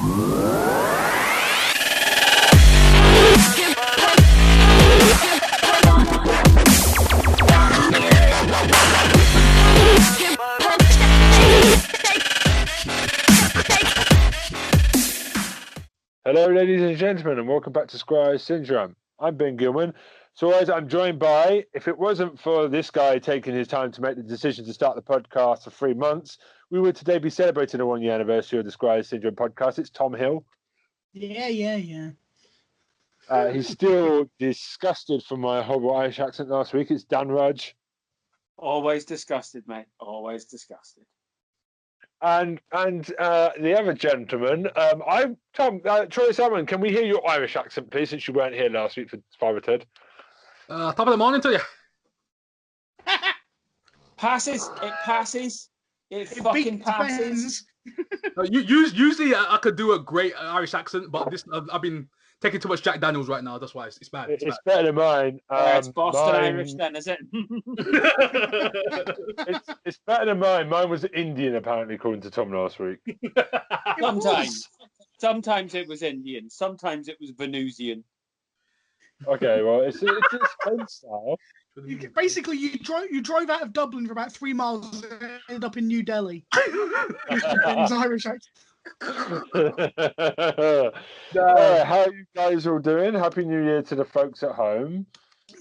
Hello, ladies and gentlemen, and welcome back to Squire Syndrome. I'm Ben Gilman. So, as I'm joined by, if it wasn't for this guy taking his time to make the decision to start the podcast for 3 months, we would today be celebrating the 1-year anniversary of the Squire Syndrome podcast. It's Tom Hill. Yeah. He's still disgusted from my horrible Irish accent last week. It's Dan Rudge. Always disgusted, mate. Always disgusted. And the other gentleman, Troy Salmon, can we hear your Irish accent, please, since you weren't here last week for Father Ted? Top of the morning to you. Passes. It passes. It fucking passes. Usually I could do a great Irish accent, but this I've been taking too much Jack Daniels right now. That's why it's bad. It's better than mine. It's Boston Irish then, is it? it's better than mine. Mine was Indian, apparently, according to Tom last week. Sometimes it was Indian. Sometimes it was Venusian. Okay, well, it's Spain style. Basically, you drove out of Dublin for about 3 miles and ended up in New Delhi. Ben's Irish accent. How are you guys all doing? Happy New Year to the folks at home.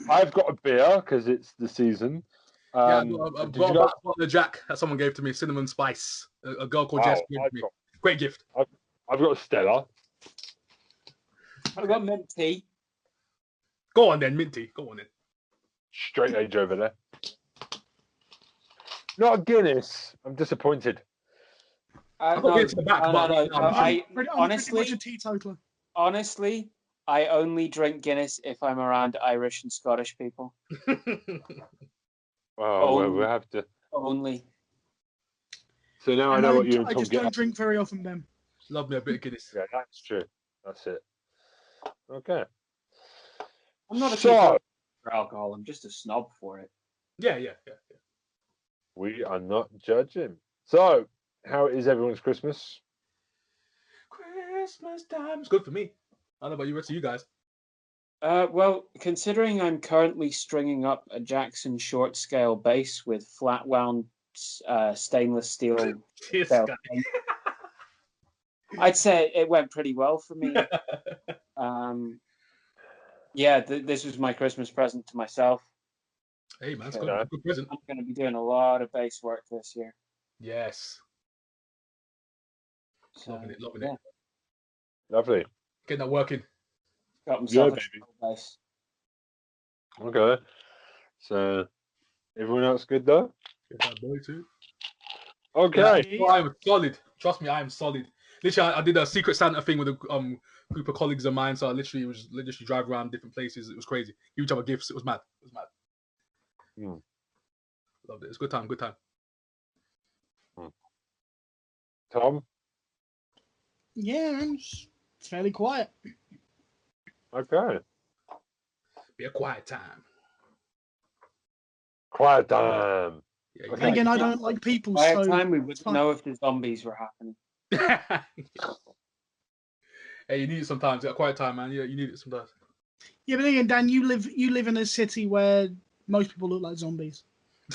I've got a beer because it's the season. I've got a bottle of Jack that someone gave to me, cinnamon spice. A girl called Jess gave me. Great gift. I've got a Stella. I've got mint tea. Go on then, Minty. Go on then. Straight age over there. Not a Guinness. I'm disappointed. Honestly, much a teetotaler. Honestly, I only drink Guinness if I'm around Irish and Scottish people. We'll have to. Only. So now I know what you and I Tom just get. don't drink very often, Ben. Love me a bit of Guinness. Yeah, that's true. That's it. Okay. I'm not a teetotaler for alcohol. I'm just a snob for it. Yeah. We are not judging. So, how is everyone's Christmas? Christmas time. It's good for me. I don't know about you, rest of you guys. Well, considering I'm currently stringing up a Jackson short scale bass with flat wound stainless steel, I'd say it went pretty well for me. This was my Christmas present to myself. Hey man, it's good present. I'm going to be doing a lot of bass work this year. Yes. So, loving it. Lovely. Getting that working. Got myself a bass. Okay. So, everyone else good though? Get that boy too. Okay. Yeah, I'm solid. Trust me, I am solid. Literally, I did a Secret Santa thing with a group of colleagues of mine. So I literally drive around different places. It was crazy. Give each other gifts. It was mad. Loved it. It's a good time. Tom? Yeah, it's fairly quiet. Okay. Be a quiet time. Quiet time. Yeah, okay. Again, I don't like people. Quiet time, we wouldn't know if the zombies were happening. Hey, you need it sometimes. A quiet time, man. Yeah, you need it sometimes. Yeah, but again, Dan, you live in a city where most people look like zombies.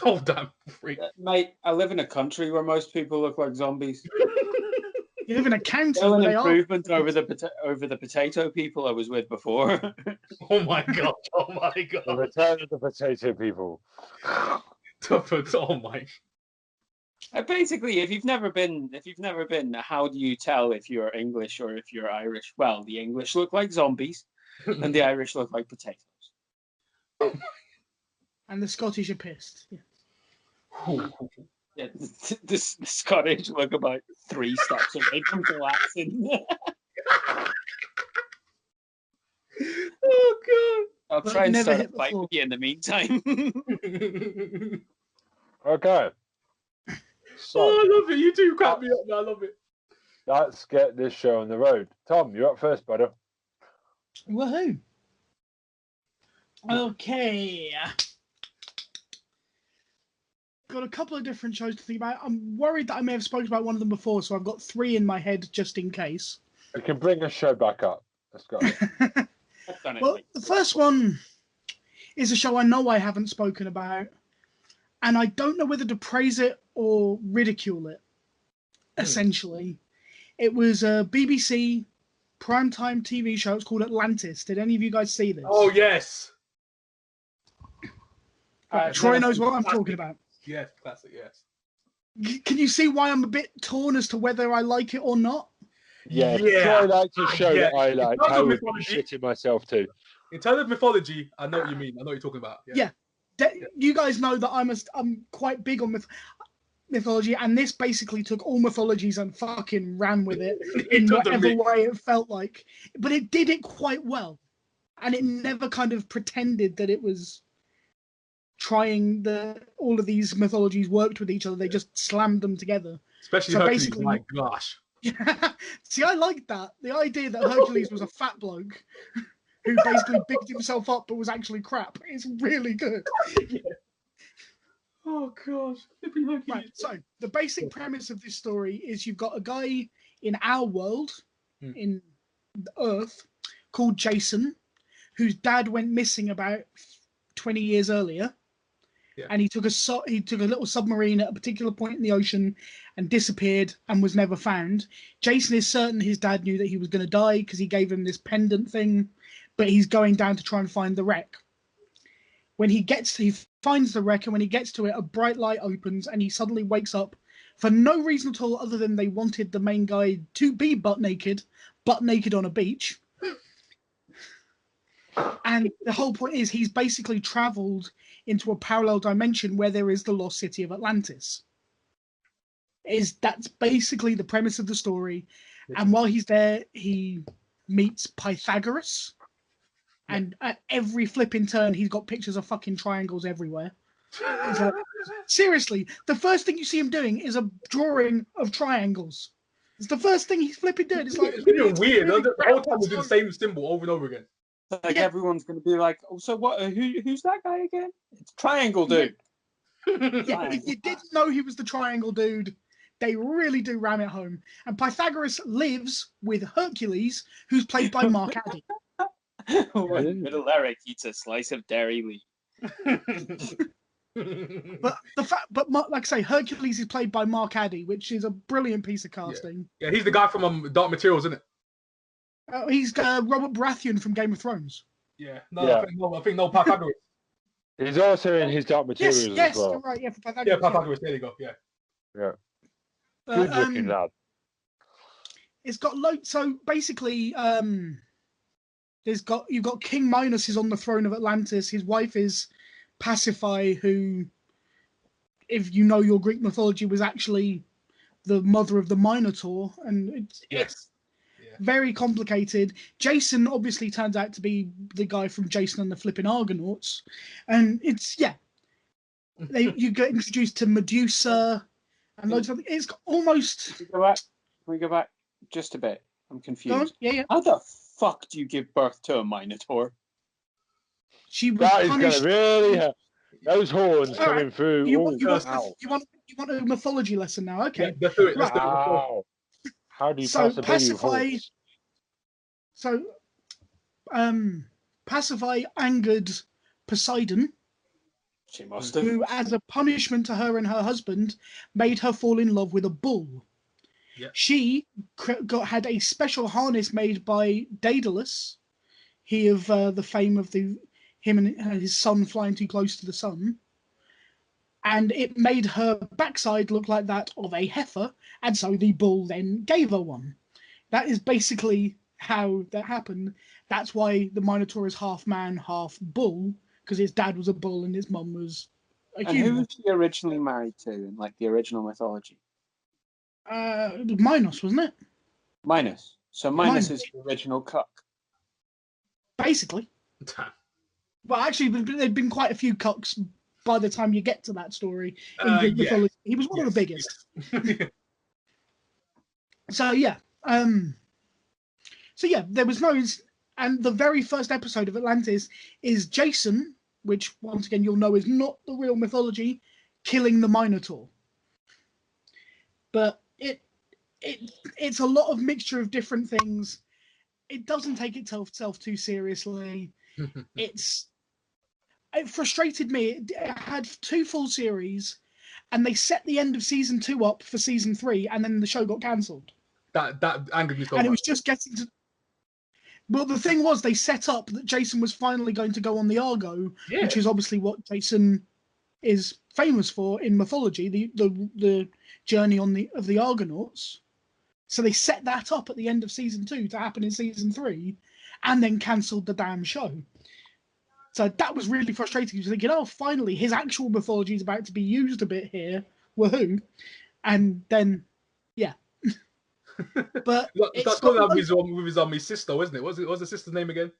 Oh, damn. Freak. Mate, I live in a country where most people look like zombies. You live in a county Still where an improvement over the potato people I was with before. Oh my god! The return of the potato people. Oh my! Basically, if you've never been, how do you tell if you're English or if you're Irish? Well, the English look like zombies, and the Irish look like potatoes. And the Scottish are pissed. Yeah. Yeah, the Scottish look about 3 steps away from collapsing. Oh god! I'll try and start a fight with you in the meantime. Okay. So, I love it. You two crack me up, man. I love it. Let's get this show on the road. Tom, you're up first, brother. Woohoo! Okay. Got a couple of different shows to think about. I'm worried that I may have spoken about one of them before, so I've got 3 in my head just in case. We can bring a show back up. Let's go. I've done it. Well, the first one is a show I know I haven't spoken about, and I don't know whether to praise it or ridicule it. Essentially, it was a BBC primetime TV show. It's called Atlantis. Did any of you guys see this? Oh yes. Troy knows what I'm talking about. Yes, classic. Yes. Can you see why I'm a bit torn as to whether I like it or not? Yeah, Yeah. I like to show that I like. It's not I a would be mythology. shitting myself too. In terms of mythology, I know what you mean. I know what you're talking about. Yeah. You guys know that I'm quite big on mythology, and this basically took all mythologies and fucking ran with it in whatever way it felt like. But it did it quite well, and it never kind of pretended that it was trying all of these mythologies worked with each other. They just slammed them together. Especially So Hercules. basically- My gosh. See, I like that. The idea that Hercules was a fat bloke who basically bigged himself up but was actually crap is really good. Oh gosh. Right, so the basic premise of this story is you've got a guy in our world, in Earth, called Jason, whose dad went missing about 20 years earlier. Yeah. And he took a little submarine at a particular point in the ocean and disappeared and was never found. Jason is certain his dad knew that he was going to die because he gave him this pendant thing, but he's going down to try and find the wreck. He finds the wreck, and when he gets to it, a bright light opens and he suddenly wakes up for no reason at all other than they wanted the main guy to be butt naked on a beach. And the whole point is he's basically travelled into a parallel dimension where there is the lost city of Atlantis. That's basically the premise of the story. And while he's there, he meets Pythagoras. And at every flipping turn, he's got pictures of fucking triangles everywhere. It's like, seriously, the first thing you see him doing is a drawing of triangles. It's the first thing he's flipping doing. It's like It's even weird. The whole time we do the same symbol over and over again. Like everyone's going to be like, oh, so what? Who's that guy again? It's Triangle Dude. Yeah, if you didn't know he was the triangle dude, they really do ram it home. And Pythagoras lives with Hercules, who's played by Mark Addy. When Middle Eric eats a slice of dairy leaf. But like I say, Hercules is played by Mark Addy, which is a brilliant piece of casting. Yeah, he's the guy from Dark Materials, isn't it? He's Robert Baratheon from Game of Thrones. Yeah. I think Pythagoras. He's also in his Dark Materials Yes, as well. you're right. Yeah, for Pythagoras. Yeah, Pythagoras. There you go. Yeah. Yeah. Good looking lad. It's got loads. So basically, you've got King Minos is on the throne of Atlantis. His wife is Pasiphae, who, if you know your Greek mythology, was actually the mother of the Minotaur, and it's very complicated. Jason obviously turns out to be the guy from Jason and the Flippin' Argonauts, and you get introduced to Medusa and loads of. It's almost. Can we go back just a bit? I'm confused. Yeah. How the fuck do you give birth to a Minotaur? She was That is punished. going to really hurt. Those horns coming through. You want a mythology lesson now? Okay. Yeah, let's do it. Let's do it. Wow. How do you So pass a baby Pasiphae angered Poseidon, She must have. who, as a punishment to her and her husband, made her fall in love with a bull. Yeah. She had a special harness made by Daedalus, he of the fame of him and his son flying too close to the sun. And it made her backside look like that of a heifer, and so the bull then gave her one. That is basically how that happened. That's why the Minotaur is half man, half bull, because his dad was a bull and his mum was a And who human. was she originally married to in like the original mythology? It was Minos, wasn't it? Minos. So Minos Minos. is the original cuck. Basically. Well, actually, there'd been quite a few cucks by the time you get to that story in Greek mythology. He was one of the biggest. So there was no, and the very first episode of Atlantis is Jason, which once again you'll know is not the real mythology, killing the Minotaur. But it's a lot of mixture of different things. It doesn't take itself too seriously. It frustrated me. It had 2 full series, and they set the end of season 2 up for season 3, and then the show got cancelled. That angered me so much. And it was just getting to. Well, the thing was, they set up that Jason was finally going to go on the Argo, which is obviously what Jason is famous for in mythology, the journey of the Argonauts. So they set that up at the end of season 2 to happen in season 3, and then cancelled the damn show. So that was really frustrating. You're thinking, oh, finally, his actual mythology is about to be used a bit here. Woohoo! And then, yeah. But that's got with his sister, wasn't it? What's the sister's name again?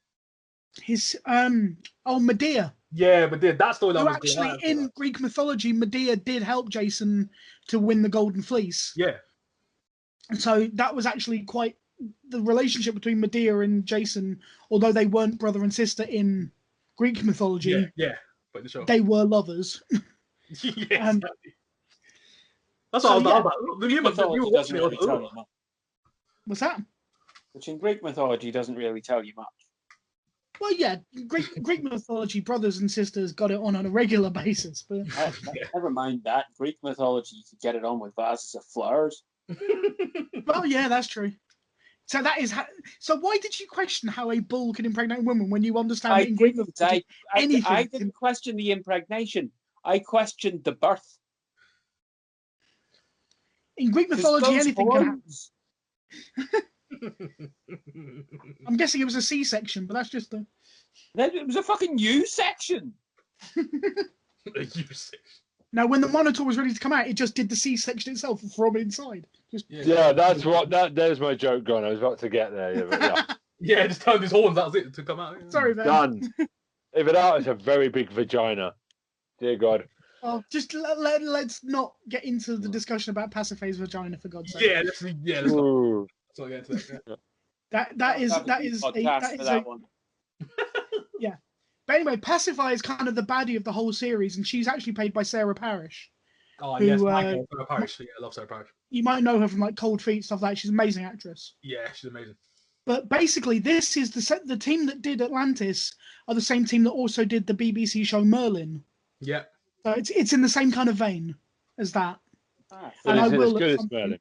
His Medea. Yeah, Medea. That story that was actually in Greek mythology, Medea did help Jason to win the Golden Fleece. Yeah. And so that was actually quite the relationship between Medea and Jason, although they weren't brother and sister in Greek mythology. Yeah. But in the show, they were lovers. Yeah. That's what I was about. You doesn't really tell you much. What's that? Which in Greek mythology doesn't really tell you much. Well, yeah, Greek mythology, brothers and sisters got it on a regular basis. But never mind that. Greek mythology, you could get it on with vases of flowers. Well, yeah, that's true. So that is so. Why did you question how a bull can impregnate a woman when you understand that in Greek mythology I didn't question the impregnation. I questioned the birth. In Greek mythology, anything can happen. I'm guessing it was a C-section, but that's just the. It was a fucking U-section. A U-section. Now, when the monitor was ready to come out, it just did the C-section itself from inside. There's my joke gone. I was about to get there. Yeah, but yeah. Yeah, just turned his horns. That was it to come out. Yeah. Sorry, man. Done. Even that is a very big vagina. Dear God. Oh, just let's not get into the discussion about Pasiphae's vagina, for God's sake. Yeah, let's not get into that. That is that one. Yeah. But anyway, Pasiphae is kind of the baddie of the whole series, and she's actually played by Sarah Parrish. Oh, yes, Sarah Parrish. Yeah, I love Sarah Parrish. You might know her from like Cold Feet, stuff like that. She's an amazing actress. Yeah, she's amazing. But basically, this is the team that did Atlantis are the same team that also did the BBC show Merlin. Yeah. So it's in the same kind of vein as that. And I will. As good as Merlin.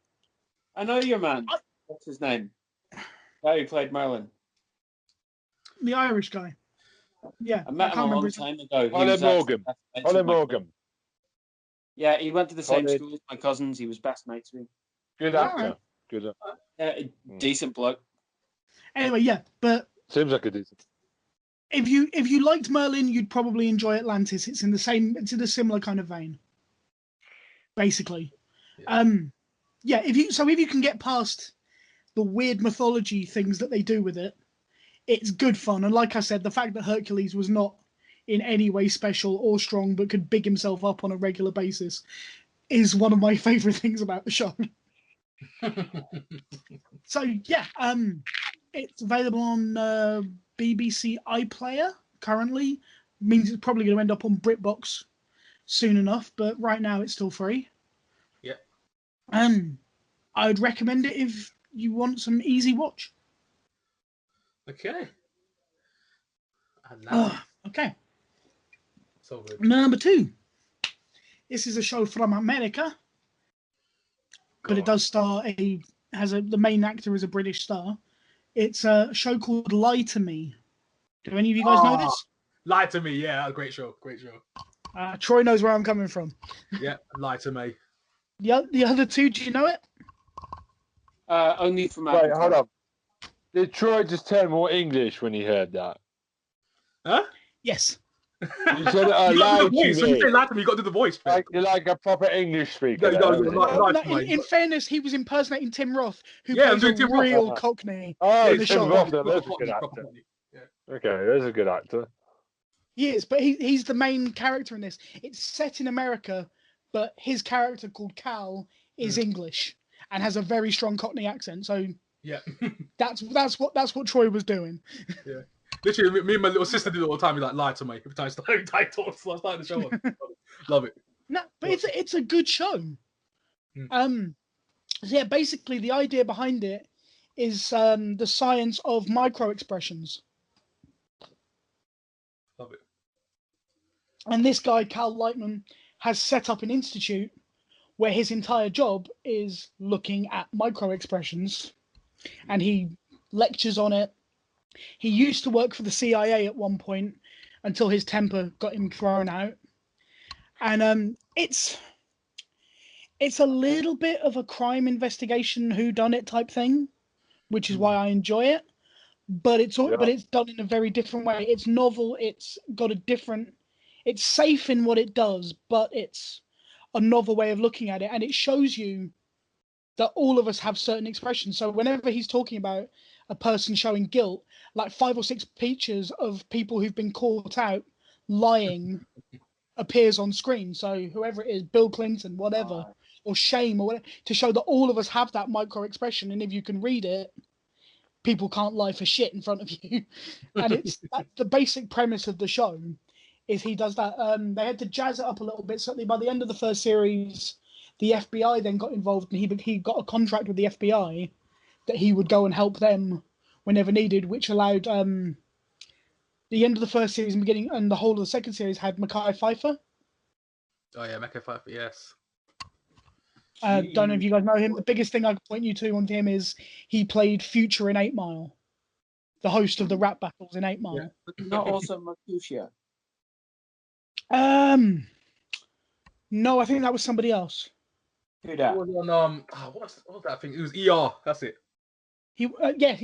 I know your man. What's his name? Guy who played Merlin. The Irish guy. Yeah. I met him a long time ago. Ollie Morgan. Yeah, he went to the same school as my cousins. He was best mates with him. Good actor. Good. Decent bloke. Anyway, yeah, but seems like a decent. If you liked Merlin, you'd probably enjoy Atlantis. It's in a similar kind of vein, basically. Yeah. If you can get past the weird mythology things that they do with it, it's good fun. And like I said, the fact that Hercules was not in any way special or strong, but could big himself up on a regular basis, is one of my favorite things about the show. So yeah, it's available on BBC iPlayer currently. Means it's probably going to end up on BritBox soon enough, but right now it's still free. Yeah. I'd recommend it if you want some easy watch. Okay. Okay. So good. Number 2. This is a show from America, but it does star the main actor is a British star. It's a show called Lie to Me. Do any of you guys know this? Lie to Me, yeah, great show. Troy knows where I'm coming from. Yeah, Lie to Me. The other two, do you know it? Only from. Wait, hold on. Did Troy just turn more English when he heard that? Huh? Yes. You said lie to me. When you say lie to me, you got to do the voice. You're like a proper English speaker. In fairness, he was impersonating Tim Roth, who plays a real Cockney. Oh, Tim Roth, that's a good actor. Okay, there's a good actor. He is, but he's the main character in this. It's set in America, but his character called Cal is English and has a very strong Cockney accent. So yeah, that's what Troy was doing. Yeah. Literally, me and my little sister did it all the time. We like lie to me every time I talk. So I started the show on. Love it. No, but it's a good show. So yeah, basically the idea behind it is the science of micro expressions. Love it. And this guy, Cal Lightman, has set up an institute where his entire job is looking at micro expressions, and he lectures on it. He used to work for the CIA at one point until his temper got him thrown out. And it's a little bit of a crime investigation whodunit type thing, which is why I enjoy it. But it's done in a very different way. It's novel. It's got a different. It's safe in what it does, but it's a novel way of looking at it, and it shows you that all of us have certain expressions. So whenever he's talking about a person showing guilt, like 5 or 6 pictures of people who've been caught out lying appears on screen. So whoever it is, Bill Clinton, whatever, or shame, or whatever, to show that all of us have that micro expression. And if you can read it, people can't lie for shit in front of you. And that's the basic premise of the show. Is he does that. They had to jazz it up a little bit. Certainly by the end of the first series, the FBI then got involved, and he got a contract with the FBI that he would go and help them whenever needed, which allowed the end of the first series and beginning and the whole of the second series had Mekhi Phifer. Oh yeah, Mekhi Phifer, yes. Don't know if you guys know him. The biggest thing I can point you to on him is he played Future in 8 Mile, the host of the rap battles in 8 Mile. Yeah. Not also Mercutio. No, I think that was somebody else. Who that? It was on what was that thing? It was ER. That's it. He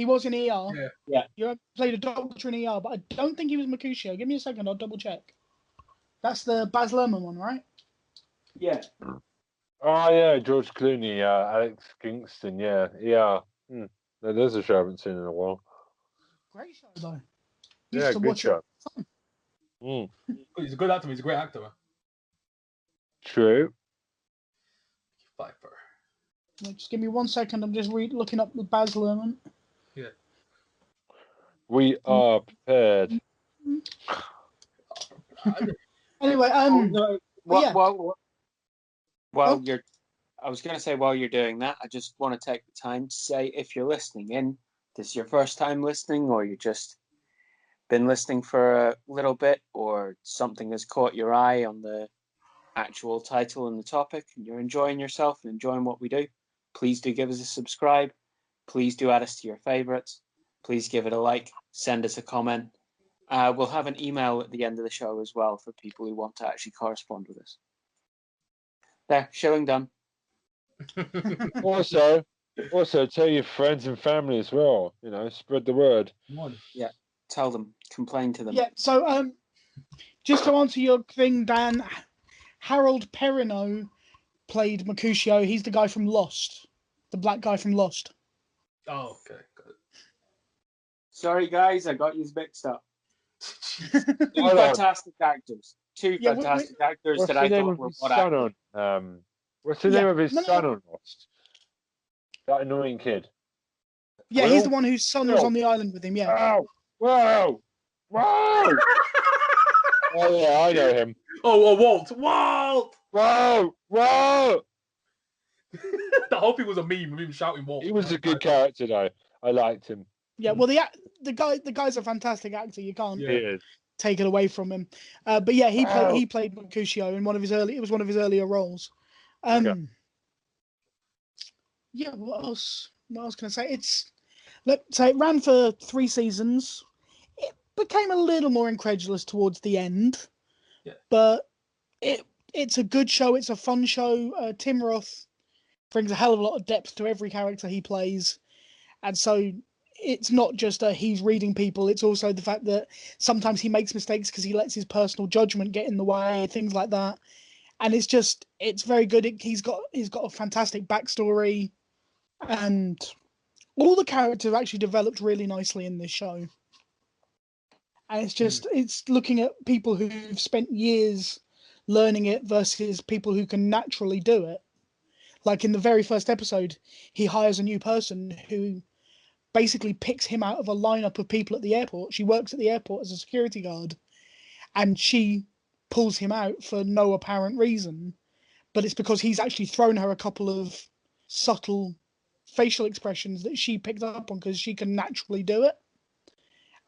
was in ER. Yeah. You played a doctor in ER, but I don't think he was Mercutio. Give me a second, I'll double check. That's the Baz Luhrmann one, right? Yeah. Oh yeah, George Clooney, Alex Kingston, yeah. There's a show I haven't seen in a while. Great show though. Yeah, good show. He's a good actor. He's a great actor. Man. True. Phifer. Just give me 1 second. I'm just looking up the Baz Luhrmann. Yeah. Mm. We are prepared. Anyway, I was going to say while you're doing that, I just want to take the time to say if you're listening in, this is your first time listening, or you just been listening for a little bit, or something has caught your eye on the actual title and the topic, and you're enjoying yourself and enjoying what we do, please do give us a subscribe. Please do add us to your favorites. Please give it a like. Send us a comment. We'll have an email at the end of the show as well for people who want to actually correspond with us. There, showing done. Also, tell your friends and family as well. You know, spread the word. Yeah, tell them, complain to them. Yeah. So, just to answer your thing, Dan, Harold Perrineau played Mercutio. He's the guy from Lost, the black guy from Lost. Oh, okay. Got it. Sorry, guys, I got you mixed up. Two fantastic actors. Fantastic actors that I thought were what actors. What's the name of his son on Lost? That annoying kid. Yeah, he's the one whose son was on the island with him. Yeah. Whoa! Oh yeah, I know him. Oh, Walt! Whoa! The whole thing was a meme of him shouting Walt. He was a good character though. I liked him. Yeah, well, the guy's a fantastic actor. You can't take it away from him. But yeah, he played Mercutio in one of his earlier roles. Yeah, what else can I say? It ran for 3 seasons. It became a little more incredulous towards the end. Yeah. But it's a good show. It's a fun show. Tim Roth brings a hell of a lot of depth to every character he plays. And so it's not just he's reading people. It's also the fact that sometimes he makes mistakes because he lets his personal judgment get in the way, things like that. And it's very good. He's got a fantastic backstory, and all the characters actually developed really nicely in this show. And it's looking at people who've spent years learning it versus people who can naturally do it. Like in the very first episode, he hires a new person who basically picks him out of a lineup of people at the airport. She works at the airport as a security guard, and she pulls him out for no apparent reason, but it's because he's actually thrown her a couple of subtle facial expressions that she picked up on because she can naturally do it.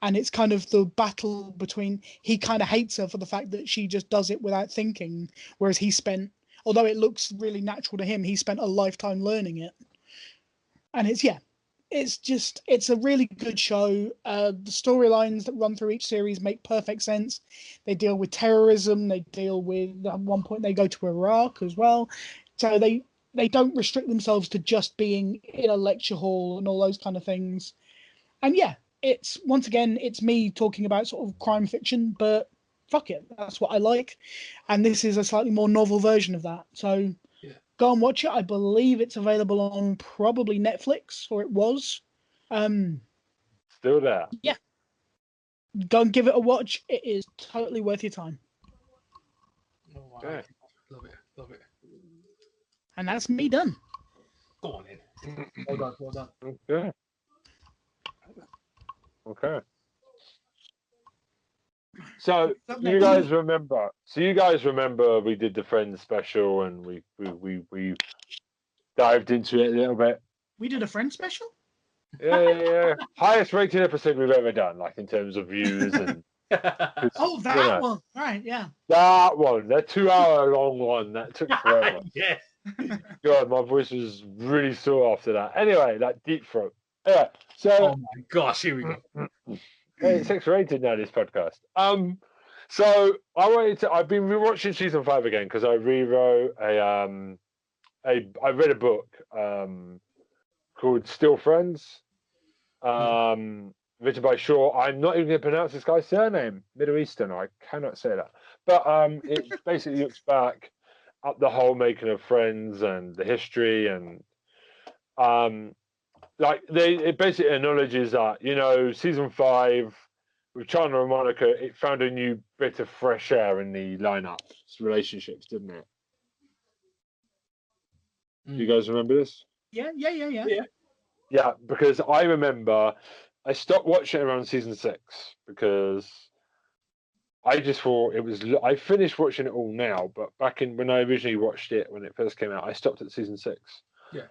And it's kind of the battle between, he kind of hates her for the fact that she just does it without thinking, whereas he spent, although it looks really natural to him, he spent a lifetime learning it. And it's a really good show. The storylines that run through each series make perfect sense. They deal with terrorism. They deal with, at one point they go to Iraq as well. So they don't restrict themselves to just being in a lecture hall and all those kind of things. And yeah, it's, once again, it's me talking about sort of crime fiction, but fuck it, that's what I like. And this is a slightly more novel version of that. So go and watch it. I believe it's available on probably Netflix, or it was. Still there. Yeah. Go and give it a watch. It is totally worth your time. Oh, wow. Okay. Love it. And that's me done. Go on in. Well done. Okay. So you guys remember we did the Friends special and we dived into it a little bit. We did a Friends special? Yeah. Highest rated episode we've ever done, like in terms of views and oh, that one. Right, yeah. That one, that 2-hour long one, that took forever. Yes. God, my voice was really sore after that. Anyway, that deep throat. Yeah. So oh my gosh, here we go. Hey, it's X-rated now, this podcast. So I've been rewatching season 5 again because I rewrote I read a book called Still Friends, written by Shaw. I'm not even going to pronounce this guy's surname, Middle Eastern. I cannot say that. But it basically looks back at the whole making of Friends and the history, and it basically acknowledges that, you know, season 5 with Chandler and Monica, it found a new bit of fresh air in the lineups, relationships, didn't it? Do you guys remember this? Yeah. Yeah, because I remember I stopped watching around season 6 because I just thought it was. I finished watching it all now, but back in when I originally watched it when it first came out, I stopped at season 6. Yeah.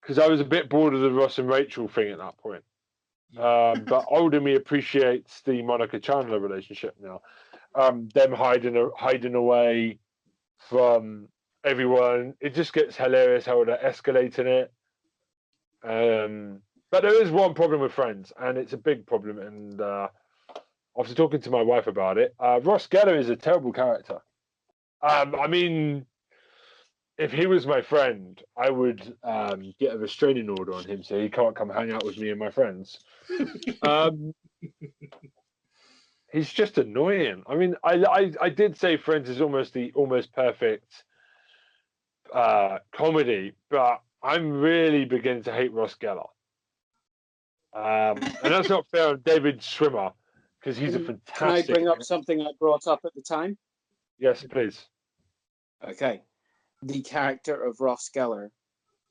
Because I was a bit bored of the Ross and Rachel thing at that point. But older me appreciates the Monica Chandler relationship now. Them hiding away from everyone. It just gets hilarious how they're escalating it. But there is one problem with Friends, and it's a big problem. And after talking to my wife about it, Ross Geller is a terrible character. I mean, if he was my friend, I would get a restraining order on him so he can't come hang out with me and my friends. He's just annoying. I mean, I did say Friends is almost the perfect comedy, but I'm really beginning to hate Ross Geller. And that's not fair on David Schwimmer because he's a fantastic. Can I bring up something I brought up at the time? Yes, please. Okay. The character of Ross Geller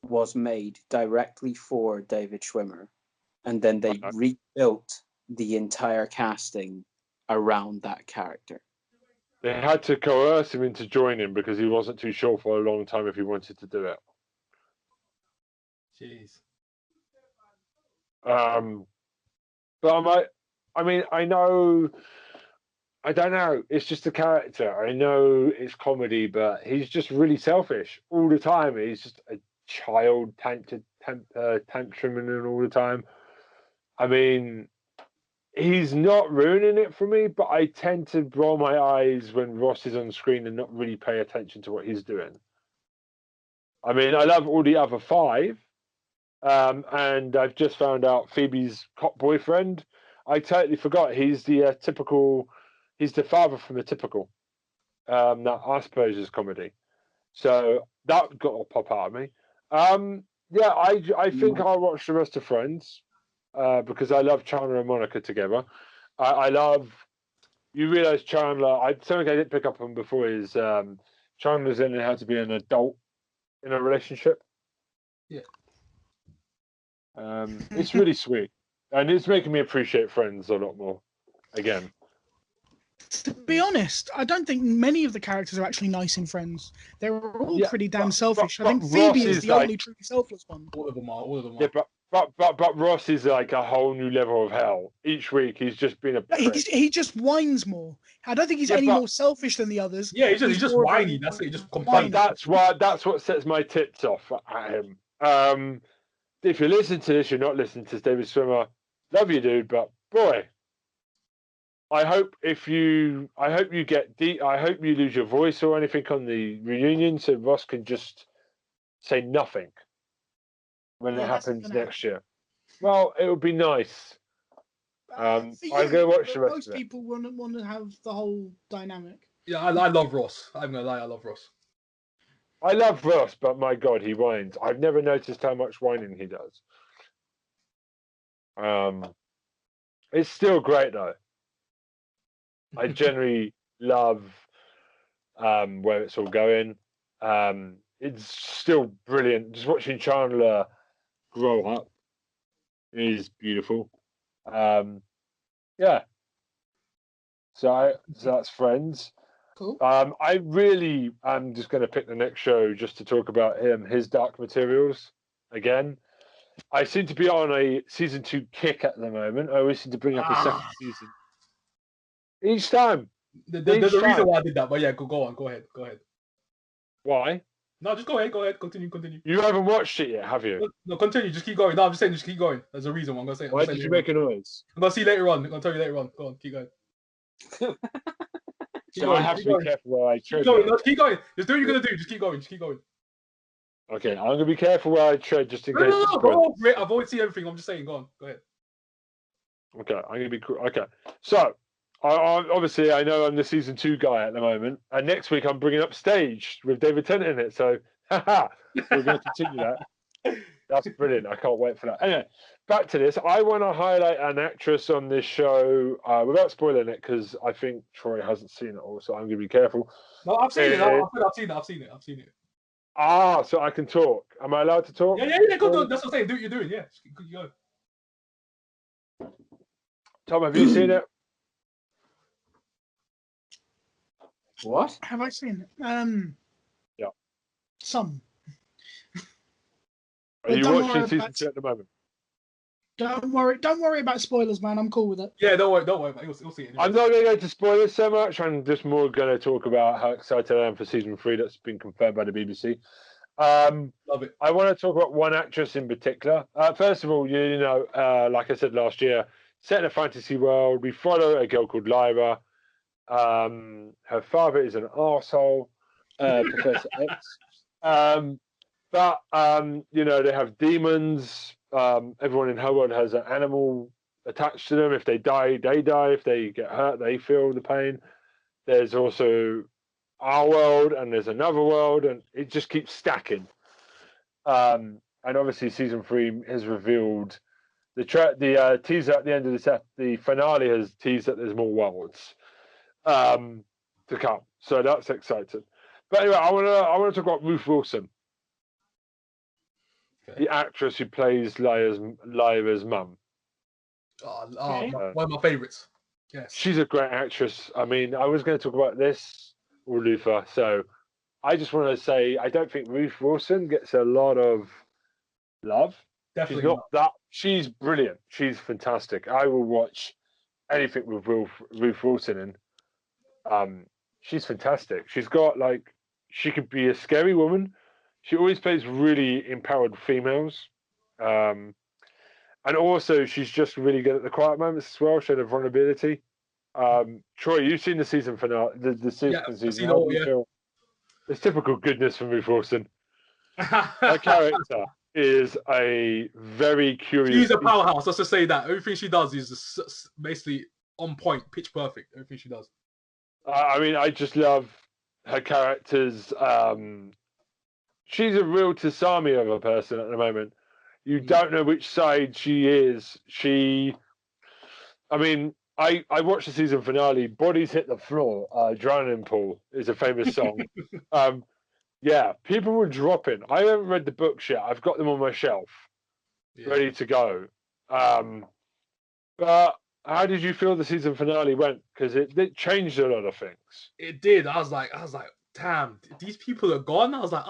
was made directly for David Schwimmer, and then they rebuilt the entire casting around that character. They had to coerce him into joining because he wasn't too sure for a long time if he wanted to do it. Jeez. But I know. I don't know. It's just a character. I know it's comedy, but he's just really selfish all the time. He's just a child tantruming all the time. I mean, he's not ruining it for me, but I tend to roll my eyes when Ross is on screen and not really pay attention to what he's doing. I mean, I love all the other 5, and I've just found out Phoebe's hot boyfriend. I totally forgot he's the typical. He's the father from the typical. That I suppose is comedy. So that got to pop out of me. Yeah, I think I'll watch the rest of Friends because I love Chandler and Monica together. I love. You realise Chandler. Something I didn't pick up on before is Chandler's learning how to be an adult in a relationship. Yeah. It's really sweet, and it's making me appreciate Friends a lot more again. To be honest, I don't think many of the characters are actually nice in Friends. They're all pretty damn selfish. I think Phoebe is the only truly selfless one. All of them are. All of them are. Yeah, but Ross is like a whole new level of hell. Each week he's just been a prick. He just whines more. I don't think he's any more selfish than the others. Yeah, he's just whiny. That's it. He just complains. That's what sets my tits off at him. If you listen to this, you're not listening to David Swimmer. Love you, dude, but boy, I hope you lose your voice or anything on the reunion, so Ross can just say nothing when it happens next year. Well, it would be nice. I'm going to watch the rest of it. Most people want to have the whole dynamic. Yeah, I love Ross. I'm going to lie, I love Ross. I love Ross, but my God, he whines. I've never noticed how much whining he does. It's still great, though. I generally love where it's all going. It's still brilliant. Just watching Chandler grow up is beautiful. Yeah. So that's Friends. Cool. I really am just going to pick the next show just to talk about his Dark Materials again. I seem to be on a season 2 kick at the moment. I always seem to bring up a second season each time. There's a reason why I did that, but yeah, go on. Go ahead. Why? No, just go ahead. Continue. You haven't watched it yet, have you? No, continue. Just keep going. No, I'm just saying, just keep going. There's a reason. I'm gonna say. Why did you make a noise? I'm gonna see later on. I'm gonna tell you later on. Go on, keep going. I have to be careful where I tread. Keep going. Just do what you're gonna do. Just keep going. Okay, I'm gonna be careful where I tread just in case. No. Go on. I've always seen everything. I'm just saying. Go on. Go ahead. Okay, I'm gonna be cool. Okay, so obviously I know I'm the season 2 guy at the moment, and next week I'm bringing up Stage with David Tennant in it. So, we're going to continue that. That's brilliant. I can't wait for that. Anyway, back to this. I want to highlight an actress on this show without spoiling it because I think Troy hasn't seen it all, so I'm going to be careful. No, I've seen it. I've seen it. Ah, so I can talk. Am I allowed to talk? Yeah. Go. That's what I'm saying. Do what you're doing. Yeah. Go. Tom, have you seen it? What? Have I seen it? Yeah. Some. Are you watching season 2 at the moment? Don't worry about spoilers, man. I'm cool with it. Yeah, don't worry. You'll see it. Anyway. I'm not going to go into spoilers so much. I'm just more going to talk about how excited I am for season 3 that's been confirmed by the BBC. Love it. I want to talk about one actress in particular. First of all, you know, like I said last year, set in a fantasy world, we follow a girl called Lyra. Her father is an arsehole, Professor X. But you know, they have demons. Everyone in her world has an animal attached to them. If they die, they die. If they get hurt, they feel the pain. There's also our world, and there's another world, and it just keeps stacking. And obviously, season 3 has revealed the teaser at the end of the finale has teased that there's more worlds to come. So that's exciting. But anyway, I want to talk about Ruth Wilson. Okay. The actress who plays Lyra's mum. One of my favourites. Yes. She's a great actress. I mean, I was going to talk about this or Luther. So I just want to say I don't think Ruth Wilson gets a lot of love. Definitely she's not that. She's brilliant. She's fantastic. I will watch anything with Ruth Wilson in. She's fantastic. She's got she could be a scary woman. She always plays really empowered females. And also she's just really good at the quiet moments as well, showing her vulnerability. Troy, you've seen the season finale, the second season. How do you feel? It's typical goodness from Ruth Wilson. Her character is a very curious. She's a powerhouse. Let's just say that everything she does is basically on point, pitch perfect. Everything she does. I mean, I just love her characters. She's a real Tasami of a person at the moment. You don't know which side she is. I mean, I watched the season finale. Bodies hit the floor. Drowning Pool is a famous song. Yeah, people were dropping. I haven't read the books yet. I've got them on my shelf, ready to go. But How did you feel the season finale went? Because it changed a lot of things. It did. I was like, damn, these people are gone. I was like,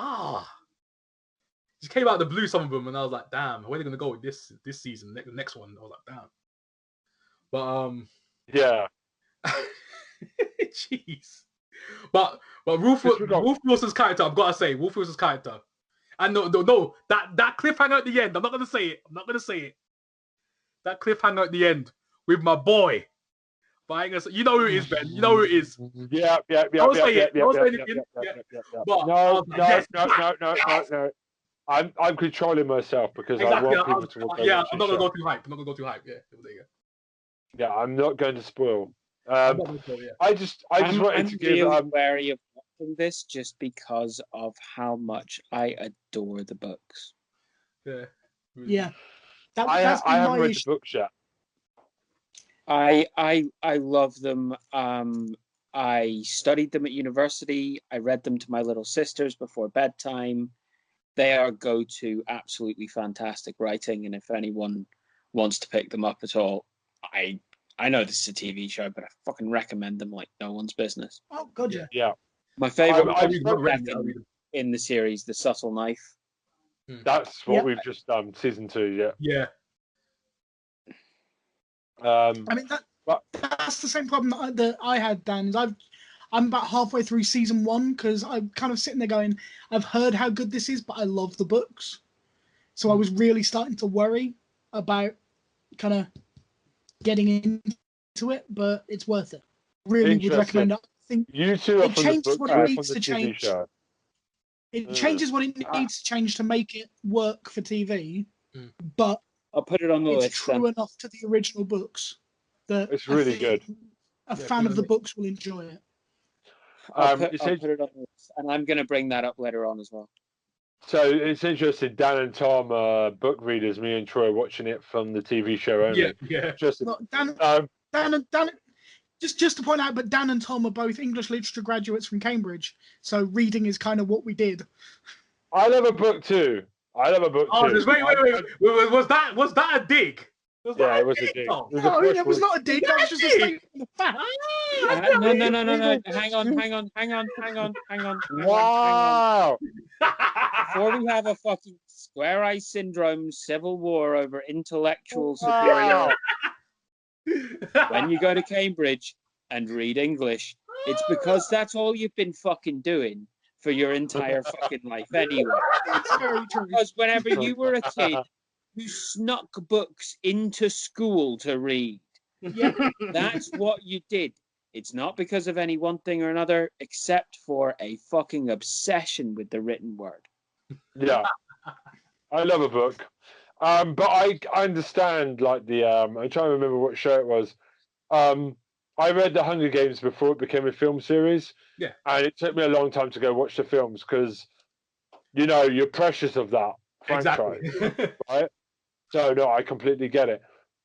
just came out of the blue, some of them, and I was like, damn, where are they gonna go with this season? Next one, I was like, damn. But yeah, jeez. But Ruth Wilson's character, I've got to say, Ruth Wilson's character. And no, that cliffhanger at the end. I'm not gonna say it. That cliffhanger at the end with my boy. But I ain't gonna say, you know who it is, Ben. You know who it is. Yeah. Don't say it. Don't say anything. But no. I'm controlling myself because exactly, I want people to watch. Yeah, I'm not gonna go too hype. Yeah, there you go. Yeah, I'm not going to spoil. I just wanted to give. I'm wary of watching this just because of how much I adore the books. Yeah. Yeah. I haven't read the books yet. I love them. I studied them at university. I read them to my little sisters before bedtime. They are go-to, absolutely fantastic writing. And if anyone wants to pick them up at all, I know this is a TV show, but I fucking recommend them like no one's business. Oh, God, yeah. Yeah. My favorite I in the series, The Subtle Knife. That's what we've just done, season 2. Yeah. I mean, that's the same problem that I had, Dan. Is I'm about halfway through season 1 because I'm kind of sitting there going, I've heard how good this is, but I love the books. So I was really starting to worry about kind of getting into it, but it's worth it. Really would recommend it. I think you two it changes what it needs to change. It changes what it needs to change to make it work for TV, but I'll put it on the list. It's true enough to the original books that it's really good. A fan of the books will enjoy it. I'll put it on the list, and I'm going to bring that up later on as well. So it's interesting. Dan and Tom are book readers. Me and Troy watching it from the TV show only. Yeah. Just to point out, but Dan and Tom are both English literature graduates from Cambridge, so reading is kind of what we did. I love a book too. Wait. Was that a dig? It was a dig. No, it was not a dig. That was just a statement of fact. No. Hang on. Wow. Before we have a fucking Square Eye Syndrome civil war over intellectual superiority, when you go to Cambridge and read English, it's because that's all you've been fucking doing for your entire fucking life anyway. It's very true. Because whenever you were a kid, you snuck books into school to read. Yeah. That's what you did. It's not because of any one thing or another, except for a fucking obsession with the written word. Yeah. I love a book. But I understand, like, I'm trying to remember what show it was. I read The Hunger Games before it became a film series. Yeah. And it took me a long time to go watch the films because, you're precious of that franchise. Exactly. Right? So, no, I completely get it.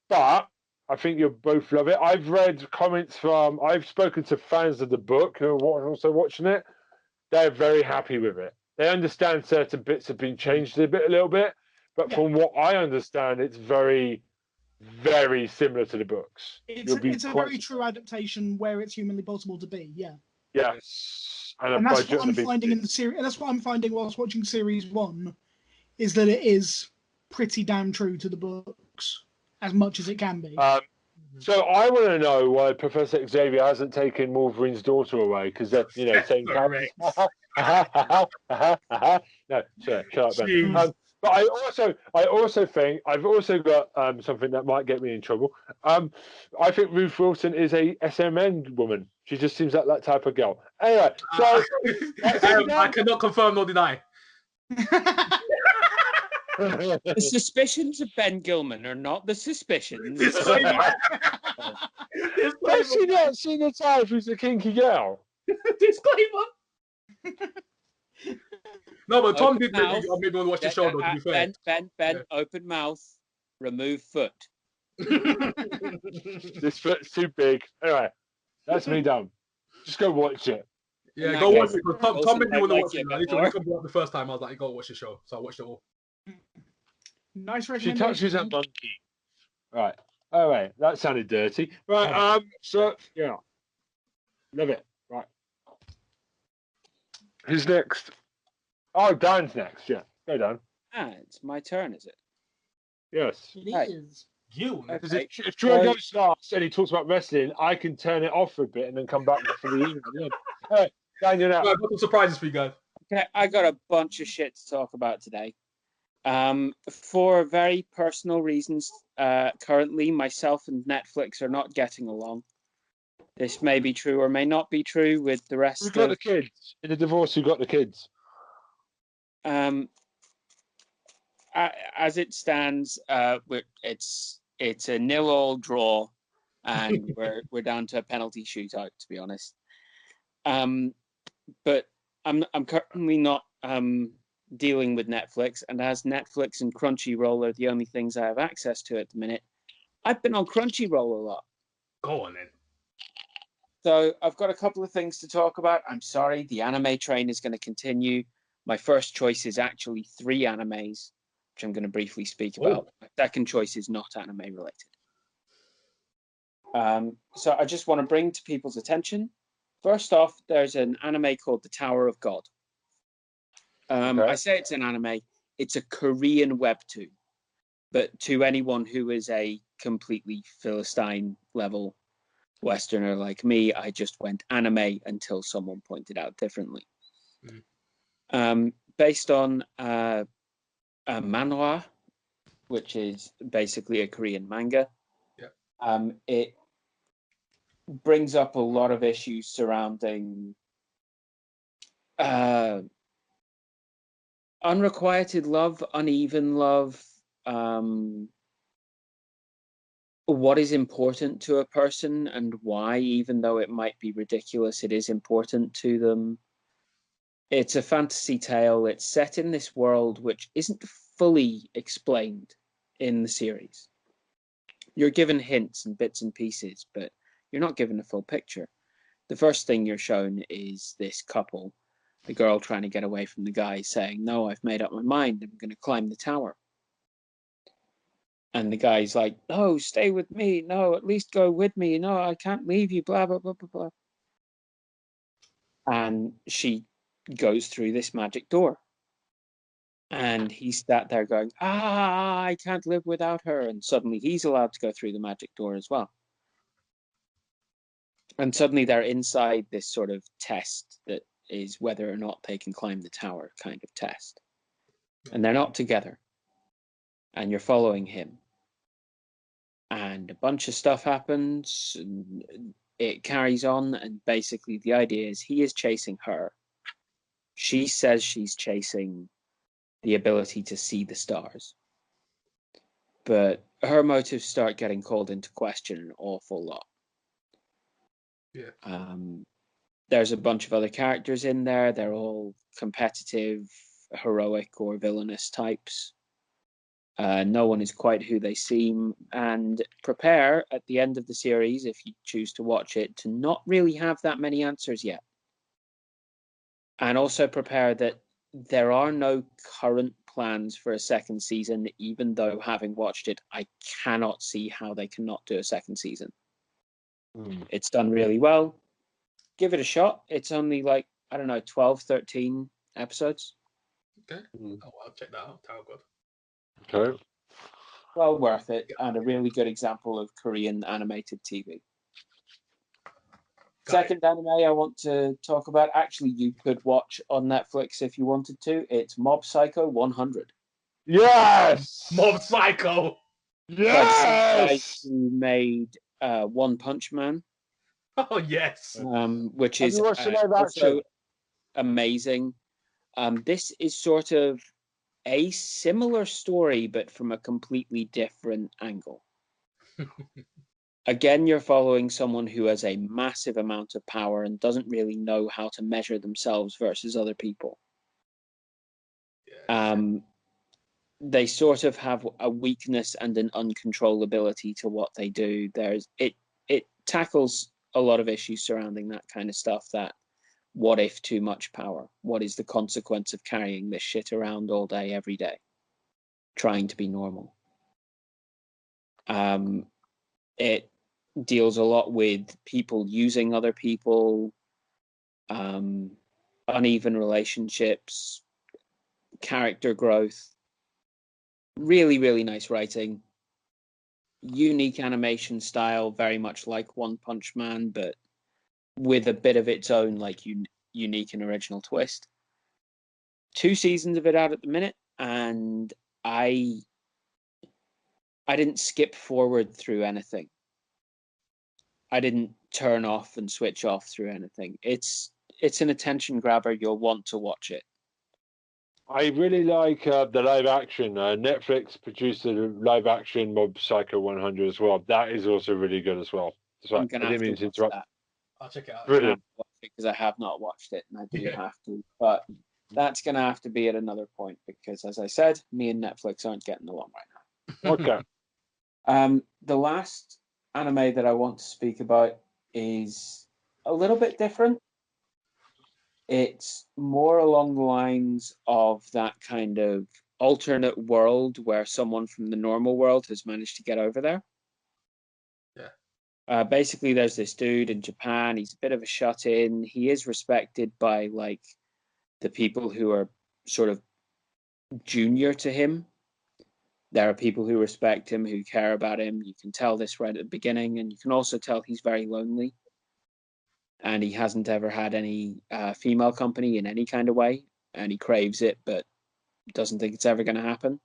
But I think you'll both love it. I've read comments I've spoken to fans of the book who are also watching it. They're very happy with it. They understand certain bits have been changed a little bit. But from what I understand, it's very, very similar to the books. It's a very true adaptation where it's humanly possible to be, yeah. Yes. And that's what I'm finding in the series. And that's what I'm finding whilst watching series 1, is that it is pretty damn true to the books, as much as it can be. So I want to know why Professor Xavier hasn't taken Wolverine's daughter away, because they're, same characters. No, sorry, shut up, Ben. But I also think I've also got something that might get me in trouble. I think Ruth Wilson is a SMN woman. She just seems like that type of girl. Anyway, so I cannot confirm nor deny. The suspicions of Ben Gilman are not the suspicions. Has she not seen the type who's a kinky girl? Disclaimer. No, but Tom did maybe want to watch the show, though, to be fair. Ben, open mouth, remove foot. This foot's too big. Anyway, that's me done. Just go watch it. Yeah, go watch it. Tom made me want to watch it. I need to come the first time. I was like, go watch the show. So I watched it all. Nice She recommendation. touches a monkey. Right. All right, that sounded dirty. Right, so yeah, love it. Right, who's next? Oh, Dan's next. Yeah, go Dan. It's my turn, is it? Yes. It Right. is. You. Because Okay. if Troy goes last and he talks about wrestling, I can turn it off for a bit and then come back for the evening. Yeah. All right, Dan, you're I've now. got some surprises for you guys. Okay, I got a bunch of shit to talk about today. For very personal reasons, currently myself and Netflix are not getting along. This may be true or may not be true with the Who rest got of. the kids in the divorce? Who got the kids? As it stands, it's a 0-0 draw, and we're down to a penalty shootout. To be honest, but I'm currently not dealing with Netflix, and as Netflix and Crunchyroll are the only things I have access to at the minute, I've been on Crunchyroll a lot. Go on then. So I've got a couple of things to talk about. I'm sorry, the anime train is going to continue. My first choice is actually 3 animes, which I'm going to briefly speak about. My second choice is not anime related. So I just want to bring to people's attention. First off, there's an anime called The Tower of God. Okay. I say it's an anime. It's a Korean webtoon. But to anyone who is a completely Philistine level Westerner like me, I just went anime until someone pointed out differently. Based on a manhwa, which is basically a Korean manga. Yeah. It brings up a lot of issues surrounding unrequited love, uneven love, what is important to a person and why, even though it might be ridiculous, it is important to them. It's a fantasy tale. It's set in this world which isn't fully explained in the series. You're given hints and bits and pieces, but you're not given a full picture. The first thing you're shown is this couple, the girl trying to get away from the guy saying, "No, I've made up my mind. I'm going to climb the tower." And the guy's like, "No, stay with me. No, at least go with me. No, I can't leave you, blah, blah, blah, blah, blah." And she goes through this magic door. And he's sat there going, I can't live without her. And suddenly he's allowed to go through the magic door as well. And suddenly they're inside this sort of test that is whether or not they can climb the tower kind of test. And they're not together. And you're following him. And a bunch of stuff happens, and it carries on, and basically the idea is he is chasing her. She says she's chasing the ability to see the stars. But her motives start getting called into question an awful lot. Yeah. There's a bunch of other characters in there. They're all competitive, heroic, or villainous types. No one is quite who they seem, and prepare at the end of the series, if you choose to watch it, to not really have that many answers yet. And also prepare that there are no current plans for a second season, even though, having watched it, I cannot see how they cannot do a second season. It's done really well. Give it a shot. It's only 12, 13 episodes. Okay. Oh, I'll check that out. Tower God. Okay. Well worth it, and a really good example of Korean animated TV. Second anime I want to talk about, actually you could watch on Netflix if you wanted to. It's Mob Psycho 100. Yes! Mob Psycho! Yes! Who made One Punch Man. Oh, yes. Which Have is you watched the live also action? amazing. This is sort of a similar story, but from a completely different angle. Again, you're following someone who has a massive amount of power and doesn't really know how to measure themselves versus other people. They sort of have a weakness and an uncontrollability to what they do. It tackles a lot of issues surrounding that kind of stuff. That what if too much power? What is the consequence of carrying this shit around all day, every day, trying to be normal? It deals a lot with people using other people, uneven relationships, character growth. Really, really nice writing. Unique animation style, very much like One Punch Man, but with a bit of its own like unique and original twist. 2 seasons of it out at the minute, and I didn't skip forward through anything. I didn't turn off and switch off through anything. It's an attention grabber. You'll want to watch it. I really like the live action. Netflix produced a live action Mob Psycho 100 as well. That is also really good as well. So I'm gonna have to watch that. I'll check it out. Brilliant. Because I have not watched it, and I do have to. But that's gonna have to be at another point because, as I said, me and Netflix aren't getting along right now. Okay. The last anime that I want to speak about is a little bit different. It's more along the lines of that kind of alternate world where someone from the normal world has managed to get over there. Yeah. Basically, there's this dude in Japan. He's a bit of a shut-in. He is respected by like the people who are sort of junior to him. There are people who respect him, who care about him. You can tell this right at the beginning, and you can also tell he's very lonely. And he hasn't ever had any female company in any kind of way, and he craves it, but doesn't think it's ever going to happen.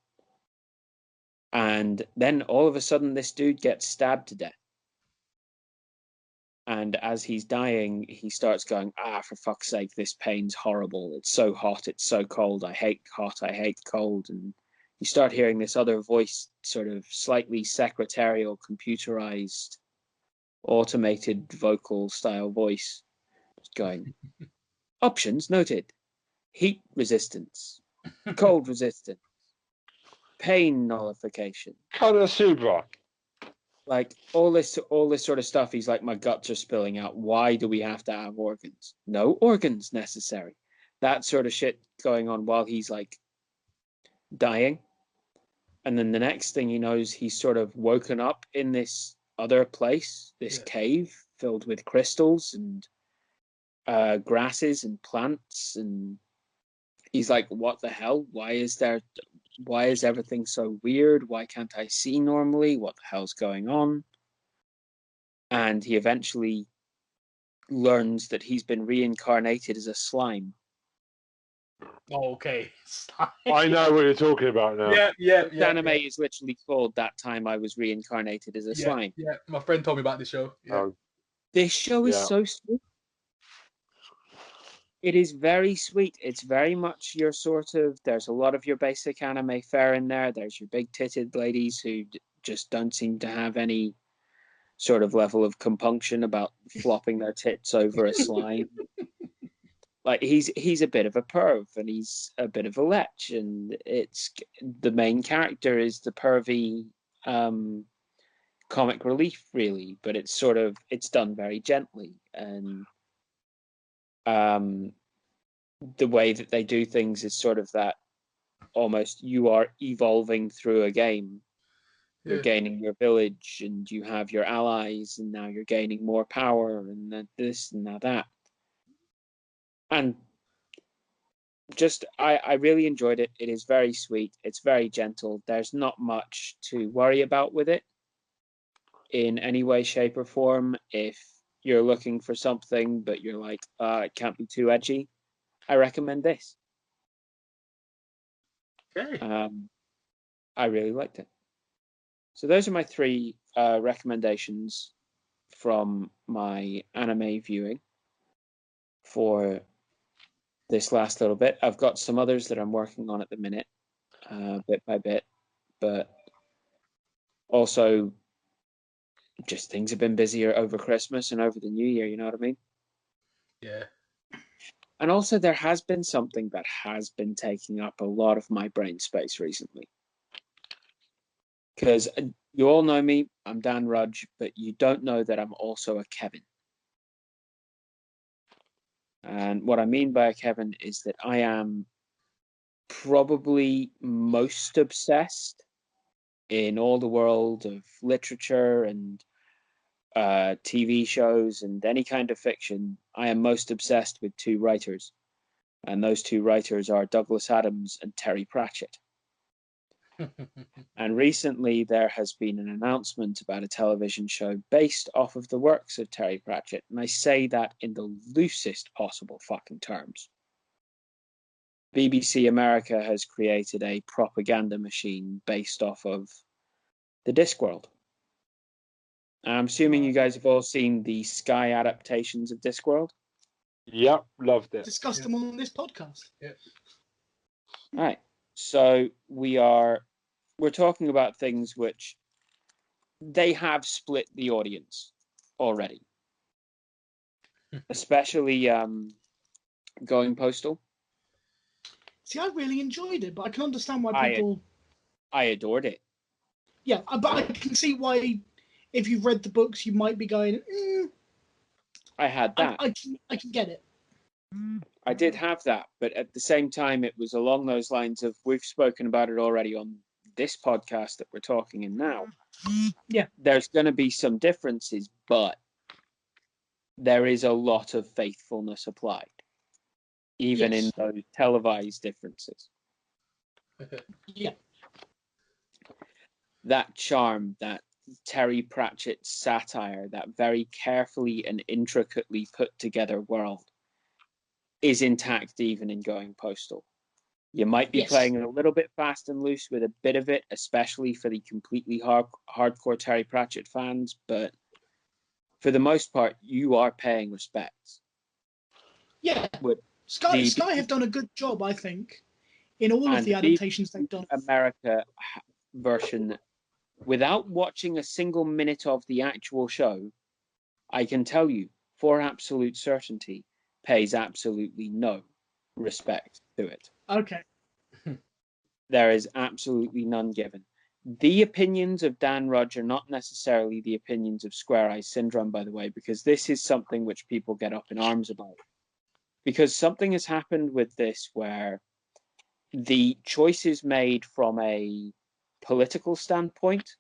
And then all of a sudden, this dude gets stabbed to death. And as he's dying, he starts going, for fuck's sake, this pain's horrible. It's so hot, it's so cold. I hate hot, I hate cold. And you start hearing this other voice, sort of slightly secretarial, computerized, automated vocal style voice going, options noted, heat resistance, cold resistance, pain nullification, Konosuba. like all this sort of stuff. He's like, my guts are spilling out. Why do we have to have organs? No organs necessary. That sort of shit going on while he's like dying. And then the next thing he knows, he's sort of woken up in this other place, this cave filled with crystals and grasses and plants, and he's like, what the hell? Why is everything so weird? Why can't I see normally? What the hell's going on? And he eventually learns that he's been reincarnated as a slime. Oh, okay. I know what you're talking about now. Yeah. Anime is literally called That Time I Was Reincarnated as a Slime. Yeah, my friend told me about this show. Yeah. This show is so sweet. It is very sweet. It's very much your sort of, there's a lot of your basic anime fare in there. There's your big-titted ladies who just don't seem to have any sort of level of compunction about flopping their tits over a slime. Like, he's a bit of a perv, and he's a bit of a lech, and it's the main character is the pervy comic relief, really, but it's done very gently, and the way that they do things is sort of that almost you are evolving through a game. You're gaining your village, and you have your allies, and now you're gaining more power, and then this and now that. And just, I really enjoyed it. It is very sweet. It's very gentle. There's not much to worry about with it in any way, shape, or form. If you're looking for something, but you're like, it can't be too edgy, I recommend this. Okay. I really liked it. So those are my 3 recommendations from my anime viewing for this last little bit. I've got some others that I'm working on at the minute, bit by bit, but also just things have been busier over Christmas and over the New Year, you know what I mean? Yeah. And also there has been something that has been taking up a lot of my brain space recently. Because you all know me, I'm Dan Rudge, but you don't know that I'm also a Kevin. And what I mean by a Kevin is that I am probably most obsessed in all the world of literature and TV shows and any kind of fiction, I am most obsessed with two writers. And those two writers are Douglas Adams and Terry Pratchett. And recently there has been an announcement about a television show based off of the works of Terry Pratchett. And I say that in the loosest possible fucking terms. BBC America has created a propaganda machine based off of the Discworld. I'm assuming you guys have all seen the Sky adaptations of Discworld. Yep, loved it. Discussed them on this podcast. Yeah. All right. So we're talking about things which they have split the audience already. Especially Going Postal. See, I really enjoyed it, but I can understand why people... I adored it. Yeah, but I can see why, if you've read the books, you might be going, I had that. I can get it. I did have that, but at the same time, it was along those lines of, we've spoken about it already on this podcast that we're talking in now. Yeah. There's going to be some differences, but there is a lot of faithfulness applied, even in those televised differences. Yeah. That charm, that Terry Pratchett satire, that very carefully and intricately put together world is intact even in Going Postal. You might be playing it a little bit fast and loose with a bit of it, especially for the completely hardcore Terry Pratchett fans, but for the most part, you are paying respects. Yeah. Sky have done a good job, I think, in all of the adaptations they've done. America version, without watching a single minute of the actual show, I can tell you, for absolute certainty, pays absolutely no respect to it. Okay. There is absolutely none given. The opinions of Dan Rudge are not necessarily the opinions of Square Eye Syndrome, by the way, because this is something which people get up in arms about. Because something has happened with this where the choices made from a political standpoint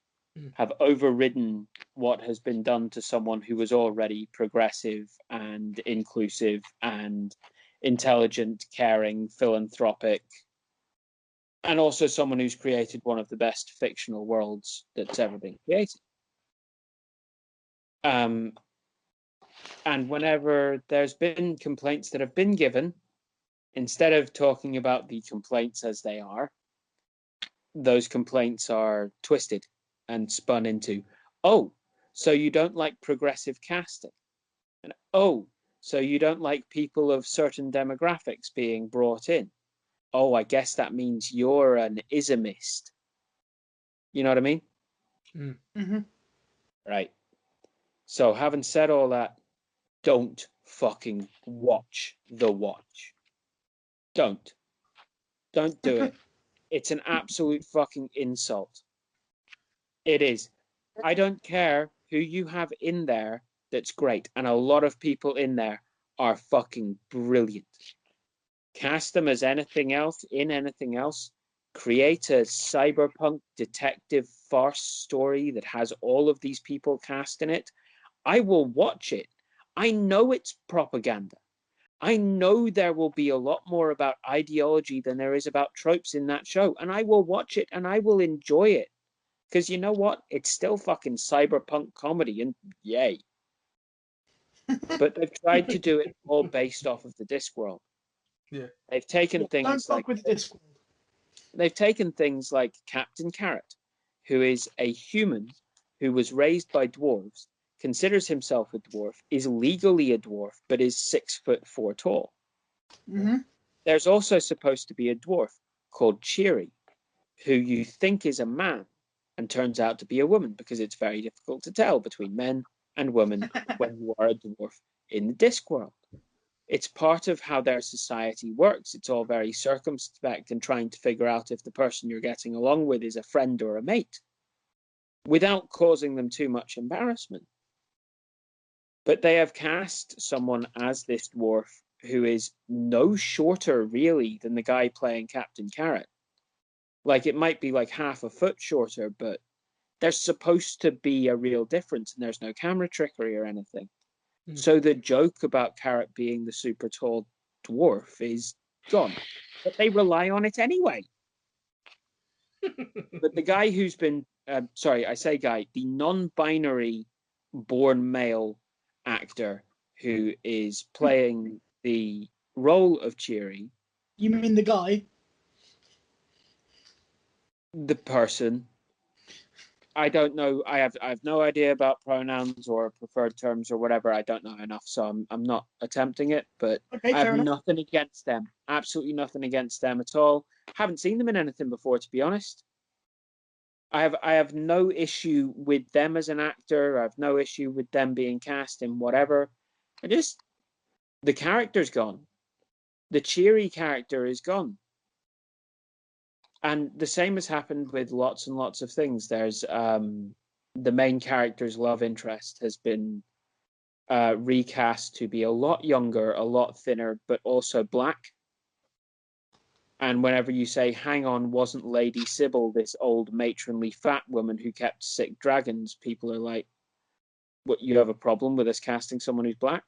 have overridden what has been done to someone who was already progressive and inclusive and intelligent, caring, philanthropic, and also someone who's created one of the best fictional worlds that's ever been created. And whenever there's been complaints that have been given, instead of talking about the complaints as they are, those complaints are twisted and spun into, oh, so you don't like progressive casting? And oh, so you don't like people of certain demographics being brought in? Oh, I guess that means you're an ismist. You know what I mean? Mm-hmm. Right. So having said all that, don't fucking watch The Watch. Don't do it. It's an absolute fucking insult. It is. I don't care who you have in there that's great. And a lot of people in there are fucking brilliant. Cast them as anything else, in anything else. Create a cyberpunk detective farce story that has all of these people cast in it. I will watch it. I know it's propaganda. I know there will be a lot more about ideology than there is about tropes in that show. And I will watch it and I will enjoy it. Because you know what? It's still fucking cyberpunk comedy and yay. But they've tried to do it all based off of the Discworld. Yeah. They've taken things like they've taken things like Captain Carrot, who is a human who was raised by dwarves, considers himself a dwarf, is legally a dwarf, but is 6'4" tall. Mm-hmm. There's also supposed to be a dwarf called Cheery, who you think is a man and turns out to be a woman, because it's very difficult to tell between men and women when you are a dwarf in the Discworld. It's part of how their society works. It's all very circumspect and trying to figure out if the person you're getting along with is a friend or a mate, without causing them too much embarrassment. But they have cast someone as this dwarf who is no shorter, really, than the guy playing Captain Carrot. Like, it might be like half a foot shorter, but there's supposed to be a real difference, and there's no camera trickery or anything. So the joke about Carrot being the super tall dwarf is gone, but they rely on it anyway. But the guy who's been, sorry, I say guy, the non-binary born male actor who is playing the role of Cheery. You mean the guy? The person. I don't know. I have no idea about pronouns or preferred terms or whatever. I don't know enough, so I'm not attempting it. But Okay, I have enough. nothing against them. Absolutely nothing against them at all. Haven't seen them in anything before, to be honest. I have no issue with them as an actor. I have no issue with them being cast in whatever. The character's gone. The Cheery character is gone. And the same has happened with lots and lots of things. There's the main character's love interest has been recast to be a lot younger, a lot thinner, but also black. And whenever you say, hang on, wasn't Lady Sybil this old matronly fat woman who kept sick dragons? People are like, what, you have a problem with us casting someone who's black?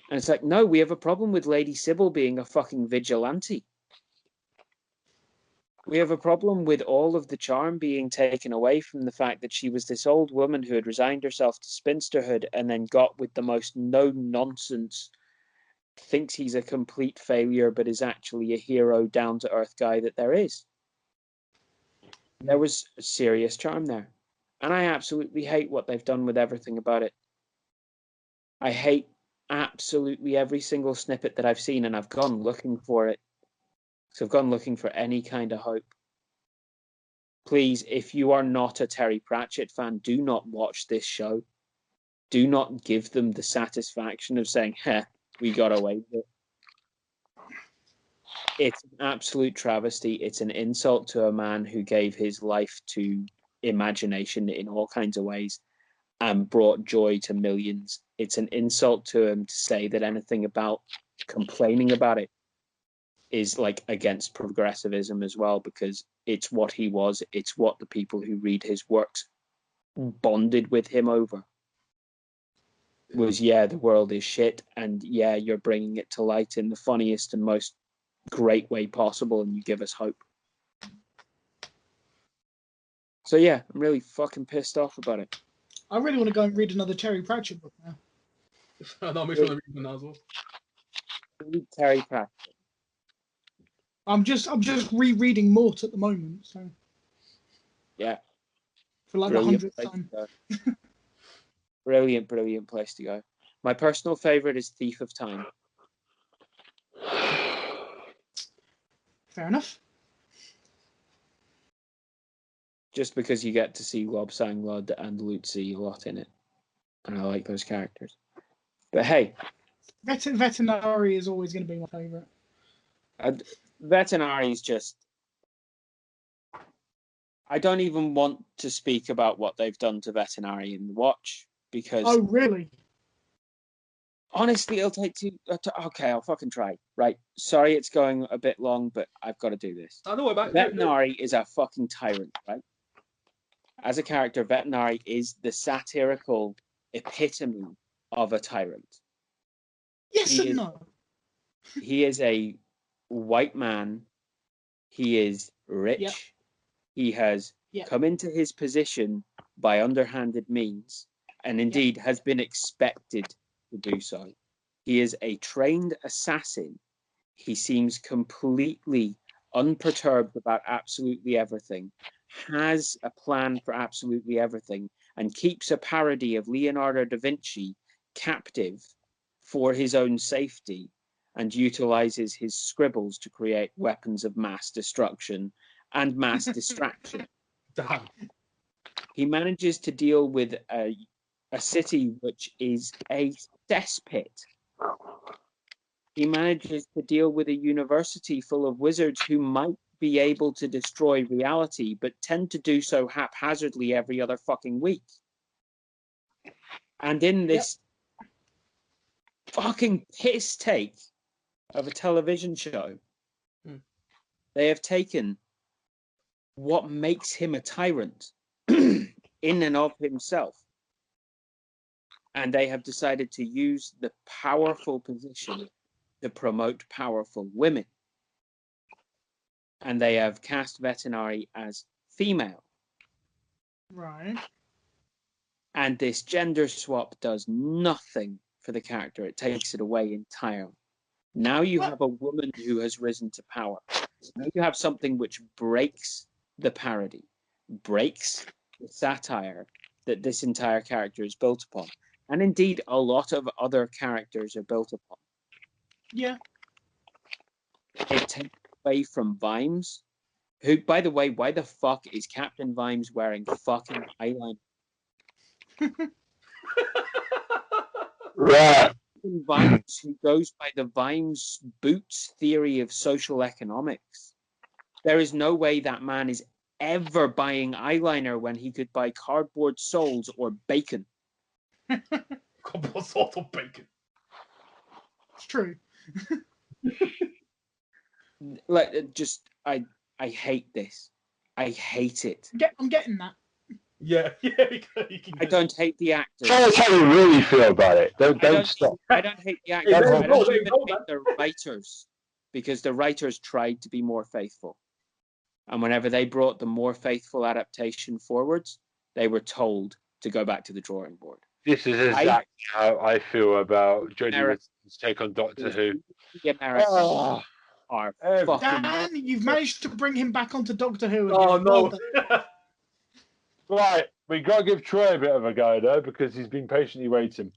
And it's like, no, we have a problem with Lady Sybil being a fucking vigilante. We have a problem with all of the charm being taken away from the fact that she was this old woman who had resigned herself to spinsterhood and then got with the most no-nonsense, thinks he's a complete failure but is actually a hero, down-to-earth guy that there is. There was serious charm there. And I absolutely hate what they've done with everything about it. I hate absolutely every single snippet that I've seen, and I've gone looking for it. So I've gone looking for any kind of hope. Please, if you are not a Terry Pratchett fan, do not watch this show. Do not give them the satisfaction of saying, heh, we got away with it. It's an absolute travesty. It's an insult to a man who gave his life to imagination in all kinds of ways and brought joy to millions. It's an insult to him to say that anything about complaining about it is like against progressivism as well, because it's what he was. It's what the people who read his works bonded with him over. Was, yeah, the world is shit, and yeah, you're bringing it to light in the funniest and most great way possible, and you give us hope. So yeah, I'm really fucking pissed off about it. I really want to go and read another Terry Pratchett book now. I'll make sure to read them now as well. Read Terry Pratchett. I'm just rereading Mort at the moment, so Yeah. for like the 100th time. Brilliant place to go. My personal favorite is Thief of Time. Fair enough. Just because you get to see Rob Sanglod and Lucy a lot in it. And I like those characters. But hey. Veterinary is always going to be my favorite. Veterinary is just... I don't even want to speak about what they've done to Veterinary in the Watch, because... Oh, really? Honestly, it'll take two... Okay, I'll fucking try. Right. Sorry it's going a bit long, but I've got to do this. I know about Veterinary is a fucking tyrant, right? As a character, Veterinary is the satirical epitome of a tyrant. Yes and no. He is a white man. He is rich. Yep. He has come into his position by underhanded means, and indeed has been expected to do so. He is a trained assassin. He seems completely unperturbed about absolutely everything, has a plan for absolutely everything, and keeps a parody of Leonardo da Vinci captive for his own safety, and utilizes his scribbles to create weapons of mass destruction and mass distraction. Damn. He manages to deal with a city which is a cesspit. He manages to deal with a university full of wizards who might be able to destroy reality, but tend to do so haphazardly every other fucking week. And in this fucking piss take of a television show, they have taken what makes him a tyrant in and of himself. And they have decided to use the powerful position to promote powerful women. And they have cast Veterinary as female. Right. And this gender swap does nothing for the character. It takes it away entirely. Now you have a woman who has risen to power. Now you have something which breaks the parody, breaks the satire that this entire character is built upon. And indeed, a lot of other characters are built upon. Yeah. It takes away from Vimes, who, by the way, why the fuck is Captain Vimes wearing fucking eyeliner? Right. Vimes, who goes by the Vimes boots theory of social economics. There is no way that man is ever buying eyeliner when he could buy cardboard soles or bacon. Cardboard soles or bacon. It's true. I hate this. I hate it. I'm getting that. Yeah. I don't hate the actors. Tell us how you really feel about it. Don't stop. I don't hate the actors. I don't even hate the writers, because the writers tried to be more faithful. And whenever they brought the more faithful adaptation forwards, they were told to go back to the drawing board. This is exactly how I feel about Jodie Whittaker's take on Doctor Who. The Americans are fucking... Dan, you've managed to bring him back onto Doctor Who. Oh, no. Right, we got to give Troy a bit of a go, though, because he's been patiently waiting.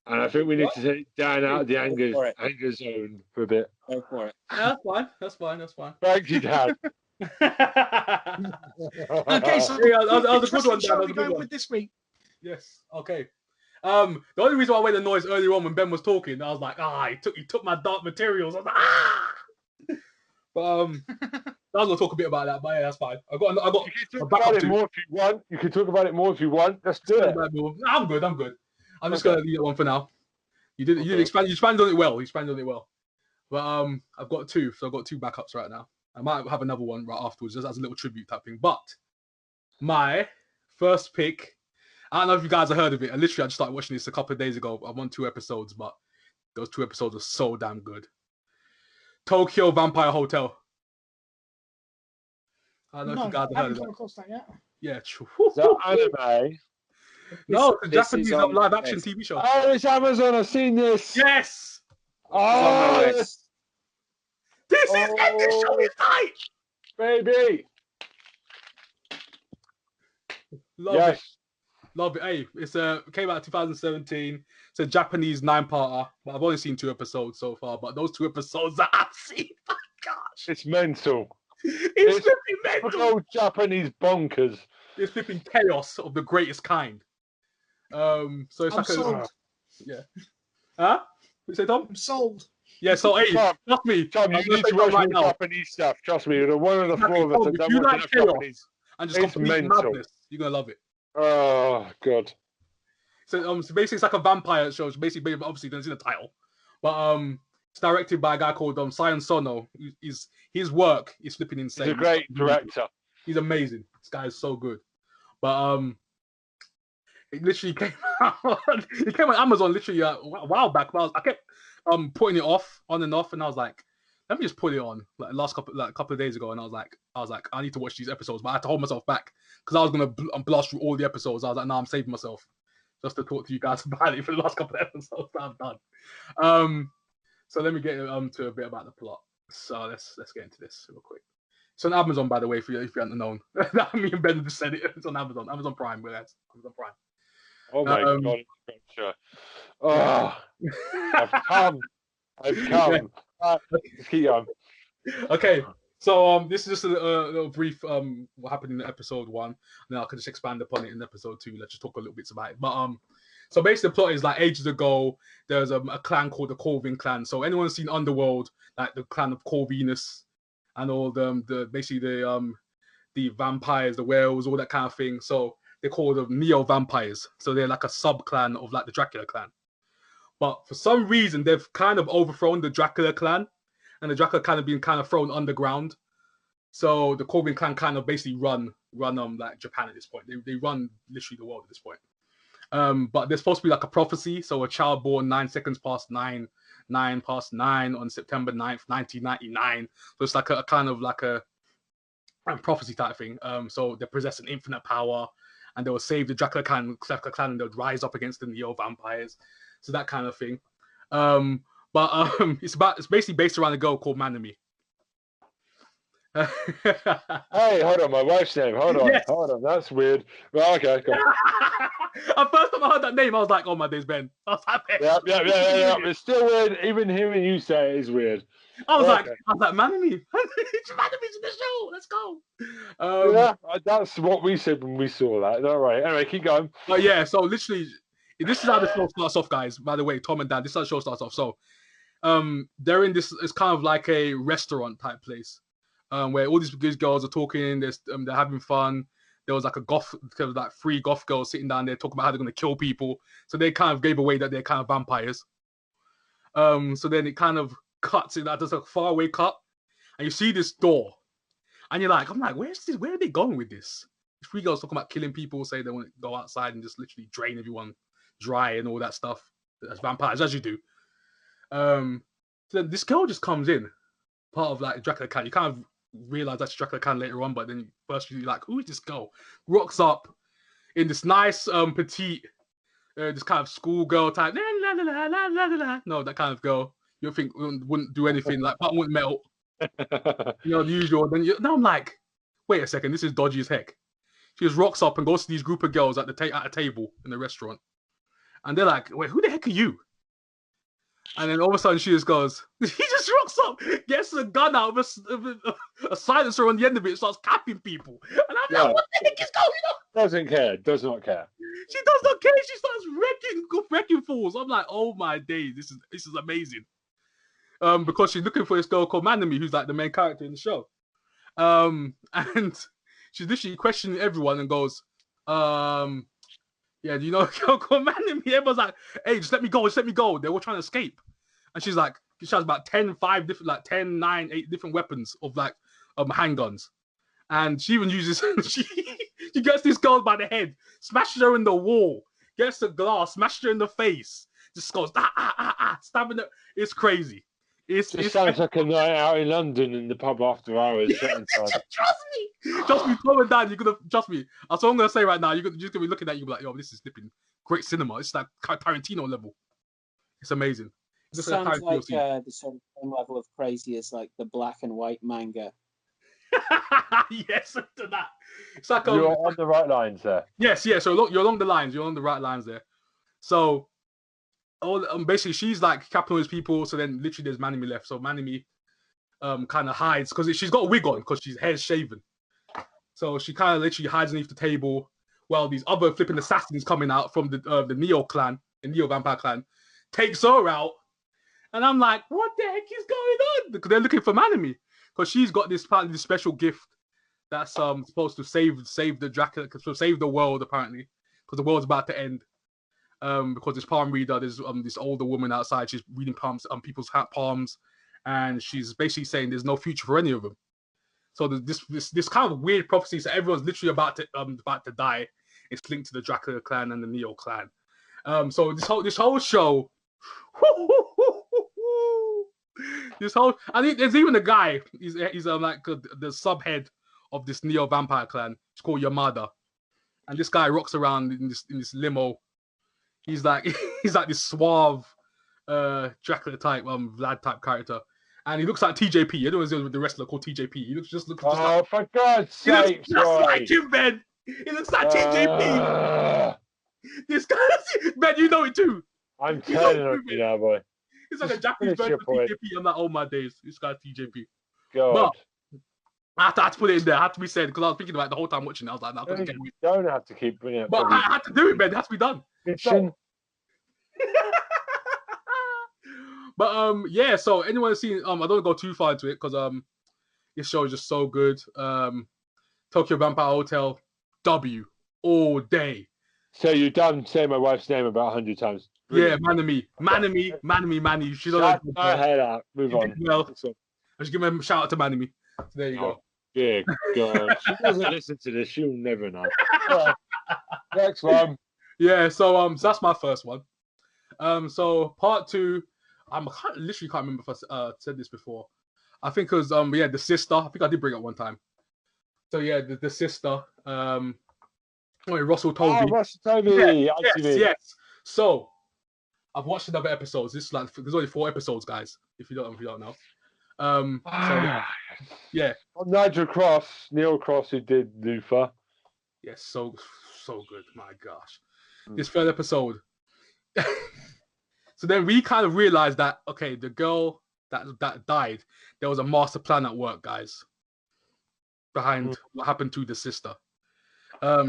And I think we need to take Dan out of the anger zone for a bit. Go for it. Yeah, that's fine. Thank you, Dan. Okay, so that was a good one, Dan. Shall we go with this week? Yes. Okay. The only reason why I made the noise earlier on when Ben was talking, I was like, he took my dark materials. I was like, But I was gonna talk a bit about that, but yeah, that's fine. I got. You can talk about it more if you want. You can talk about it more if you want. Let's do it. I'm good. I'm just gonna leave that one for now. You expanded on it well. But I've got two, so I've got two backups right now. I might have another one right afterwards, just as a little tribute type thing. But my first pick, I don't know if you guys have heard of it. I just started watching this a couple of days ago. I'm on 2 episodes, but those 2 episodes are so damn good. Tokyo Vampire Hotel. I don't know if you guys have heard of that. Yet. Yeah, true. Is that anime? No, it's a Japanese live action TV show. Oh, it's Amazon. I've seen this. Yes. Oh, this show is tight, baby. Love it. Hey, it came out in 2017. It's a Japanese 9-parter, but I've only seen 2 episodes so far. But those 2 episodes that I've seen, my gosh, it's mental. It's flipping mental. Japanese bonkers. It's flipping chaos of the greatest kind. So it's I'm sold. Yeah. Huh? What you say, Tom? I'm sold. Yeah, so hey, trust me. Tom, you need to watch more Japanese stuff. Trust me, you're one of the 4 of us that don't watch enough Japanese. And just complete madness, you're gonna love it. Oh god. So basically it's like a vampire show. It's basically obviously there's in the title. But it's directed by a guy called Sion Sono. His work is flipping insane. He's a great director. He's amazing. This guy is so good. But it literally came out. It came on Amazon literally a while back. But I kept putting it off on and off, and I was like, let me just put it on like a couple of days ago, and I was like, I need to watch these episodes, but I had to hold myself back because I was gonna blast through all the episodes. I was like, no, I'm saving myself just to talk to you guys about it for the last couple of episodes that I've done. So let me get to a bit about the plot. So let's get into this real quick. It's on Amazon, by the way, if you hadn't known. Me and Ben just said it. It's on Amazon Prime. Guys, Amazon Prime. Oh my god! Sure. Oh, I've come. Let's keep on. Okay, so this is just a little brief what happened in episode 1, and then I can just expand upon it in episode 2. Let's just talk a little bit about it. But so basically the plot is like ages ago there's a clan called the Corvin clan. So anyone seen Underworld, like the clan of Corvinus and all the vampires, the werewolves, all that kind of thing. So they're called the neo vampires. So they're like a sub clan of like the Dracula clan. But for some reason, they've kind of overthrown the Dracula clan, and the Dracula clan have been kind of thrown underground. So the Corbin clan kind of basically run like Japan at this point. They run literally the world at this point. But there's supposed to be like a prophecy. So a child born 9 seconds past 9 past 9 on September 9th, 1999. So it's like a kind of like a prophecy type thing. So they possess an infinite power, and they will save the Dracula clan, and they'll rise up against the neo vampires. So that kind of thing. But it's basically based around a girl called Manami. Hey, hold on, my wife's name. Hold on, Yes. hold on. That's weird. Well, okay, cool. At first time I heard that name, I was like, "Oh my days, Ben." I was like, Yeah. It's still weird. Even hearing you say it is weird. I was Okay. like, Manami. Manami's in the show. Let's go. Yeah, that's what we said when we saw that. All right. Anyway, keep going. But yeah, so literally, this is how the show starts off, guys. By the way, Tom and Dan, this is how the show starts off. So, they're in this. It's kind of like a restaurant type place, where all these girls are talking. They're having fun. There was like like 3 goth girls sitting down there talking about how they're gonna kill people. So they kind of gave away that they're kind of vampires. So then it kind of cuts in that there's a faraway cut, and you see this door, and I'm like, where are they going with this? 3 girls talking about killing people, say they want to go outside and just literally drain everyone dry and all that stuff. As vampires, as you do. So then this girl just comes in, part of like Dracula clan. You kind of realize that's Dracula clan later on, but then first you're like, who is this girl? Rocks up in this nice petite, this kind of schoolgirl type, no, that kind of girl. You think wouldn't do anything, like button wouldn't melt. The usual. Now I'm like, wait a second, this is dodgy as heck. She just rocks up and goes to these group of girls at a table in the restaurant, and they're like, wait, who the heck are you? And then all of a sudden she just goes, he just rocks up, gets a gun out of a silencer on the end of it, starts capping people. And I'm like, what the heck is going on? Doesn't care. Does not care. She does not care. She starts wrecking fools. I'm like, oh my days, this is amazing. Because she's looking for this girl called Manami, who's like the main character in the show. And she's literally questioning everyone and goes, yeah, do you know a girl called Manami? Everyone's like, hey, just let me go. They were trying to escape. And she's like, she has about 10, 9, 8 different weapons of like handguns. And she even uses, she gets this girl by the head, smashes her in the wall, gets the glass, smashes her in the face, just goes, stabbing her. It's crazy. It sounds like a night out in London in the pub after hours. Trust me, Tom and Dan, you're gonna trust me. That's what I'm gonna say right now. You're just gonna be looking at you like, yo, this is flipping great cinema. It's like Tarantino level. It's amazing. It sounds like the sort of same level of crazy as like the black and white manga. Yes, to that. It's like you're on the right lines there. Yes, yeah. So look, you're along the lines. You're on the right lines there. So, basically, she's like capping all these people. So then, literally, there's Manami left. So Manami, kind of hides because she's got a wig on because she's hair's shaven. So she kind of literally hides underneath the table while these other flipping assassins coming out from the Neo clan, the Neo vampire clan, takes her out. And I'm like, what the heck is going on? Because they're looking for Manami. Because she's got this special gift that's supposed to save the Dracula, to save the world apparently, because the world's about to end. Because this palm reader, there's this older woman outside. She's reading people's palms, and she's basically saying there's no future for any of them. So this kind of weird prophecy. So everyone's literally about to die. It's linked to the Dracula clan and the Neo clan. So this whole show. I think there's even a guy. He's like the subhead of this Neo vampire clan. It's called Yamada, and this guy rocks around in this limo. He's like this suave, Dracula type, Vlad type character, and he looks like TJP. Everyone's with the wrestler called TJP. He looks just like, for God's sake, just like him, Ben. He looks like TJP. This guy, Ben, you know it too. I'm telling you now, boy. It's like a Japanese version of TJP. I'm like, oh my days, this guy's TJP. God. But I had to put it in there. I had to be said because I was thinking about it the whole time watching it. I was like, no, you don't have to keep bringing it. But I had to do it, man. It has to be done. But yeah. So anyone seen? I don't go too far into it because this show is just so good. Tokyo Vampire Hotel, W all day. So you've done saying my wife's name about 100 times. Brilliant. Yeah, Manami. She Shut my head out. Move on. Well, I should give him a shout out to Manami. So there you go. Dear God. She doesn't listen to this. She'll never know. Right. Next one. Yeah, so that's my first one. So part two, literally can't remember if I said this before. I think it was the sister. I think I did bring it up one time. So yeah, the sister. Russell Tovey. Oh, Russell Tovey. Yes. So I've watched another episodes. This is like there's only 4 episodes, guys. If you don't know. Yeah. Neil Cross, who did Luther. Yes, so good. My gosh, this third episode. So then we kind of realized that okay, the girl that died, there was a master plan at work, guys, behind what happened to the sister.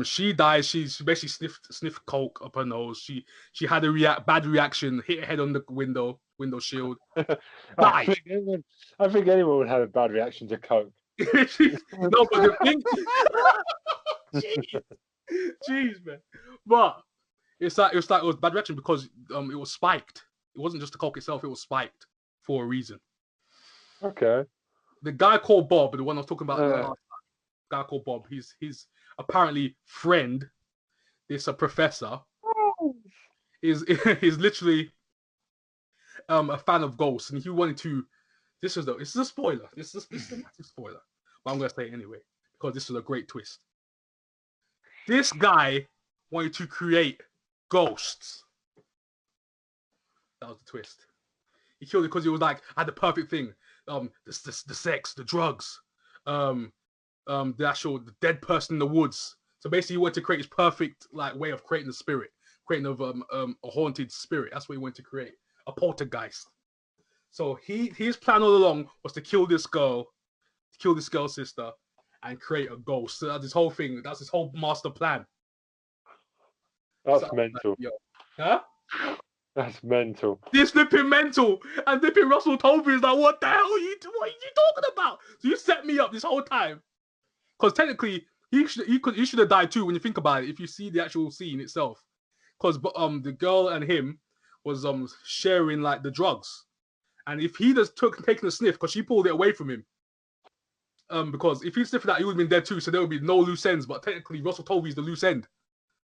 She died. She basically sniffed coke up her nose. She had a bad reaction, hit her head on the window shield. I think anyone would have a bad reaction to coke. No, but the thing, jeez, man. But it was bad reaction because it was spiked. It wasn't just the coke itself; it was spiked for a reason. Okay. The guy called Bob, the one I was talking about last time. Guy called Bob. He's apparently friend. This professor is literally a fan of ghosts, and he wanted to. This is a spoiler. This is a massive spoiler, but I'm gonna say it anyway because this is a great twist. This guy wanted to create ghosts. That was the twist. He killed it because he was like, I had the perfect thing. The sex, the drugs, the dead person in the woods. So basically, he wanted to create his perfect like way of creating the spirit, creating a haunted spirit. That's what he wanted to create, a poltergeist. So his plan all along was to kill this girl's sister, and create a ghost. So that's his whole thing. That's his whole master plan. That's mental. Like, huh? That's mental. This flipping mental, and flipping Russell Tovey is like, what the hell are you talking about? So you set me up this whole time, because technically he should have died too when you think about it. If you see the actual scene itself, because the girl and him was sharing like the drugs, and if he just taken a sniff, because she pulled it away from him, because if he sniffed that, he would have been dead too. So there would be no loose ends. But technically, Russell Tovey's the loose end.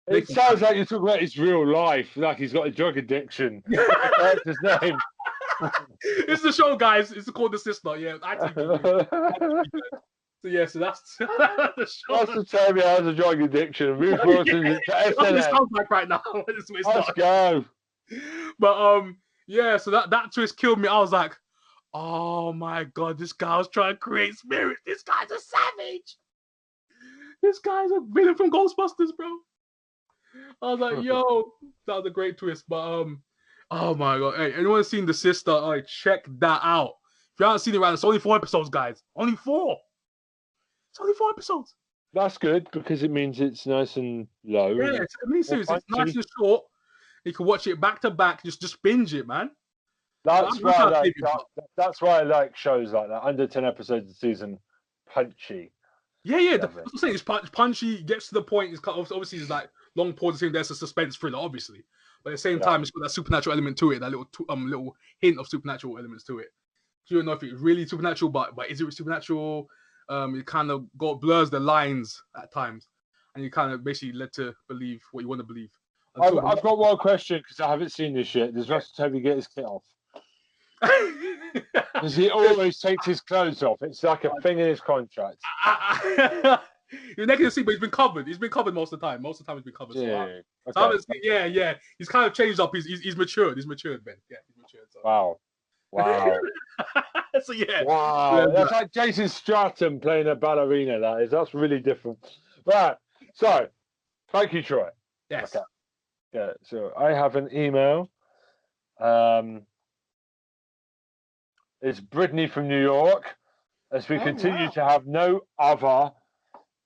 It sounds like you're talking about his real life, like he's got a drug addiction. That's his name. It's the show, guys. It's called The Sister. Yeah, so that's the show. Russell Tovey has a drug addiction. Ruth Wilson is that's what it sounds like right now. Let's go. But so that twist killed me. I was like, oh my god, this guy was trying to create spirits. This guy's a savage. This guy's a villain from Ghostbusters, bro. I was like, yo, that was a great twist. But oh my god, hey, anyone seen The Sister? All right, check that out. If you haven't seen it, right, it's only 4 episodes, guys. Only 4. It's only 4 episodes. That's good because it means it's nice and low. Yeah, it's nice and short. You can watch it back to back. Just binge it, man. That's why I like shows like that. Under 10 episodes a season, punchy. Yeah. That's what I'm saying. It's punchy. Gets to the point. It's obviously it's like long pauses. There's a suspense thriller, obviously, but at the same time, it's got that supernatural element to it. That little hint of supernatural elements to it. You don't know if it's really supernatural, but is it supernatural? It kind of blurs the lines at times, and you kind of basically led to believe what you want to believe. I've got one question because I haven't seen this yet. Does Russell Tovey get his kit off? Does he always take his clothes off? It's like a thing in his contract. You're naked to see, but he's been covered. He's been covered most of the time. Most of the time, he's been covered. Yeah. So I haven't seen, yeah. He's kind of changed up. He's matured. He's matured, Ben. Yeah, he's matured. So. Wow. So yeah. Wow. That's like Jason Stratham playing a ballerina. That is. That's really different. Right. So, thank you, Troy. Yes. Okay. Yeah. So I have an email. It's Brittany from New York. As we continue to have no other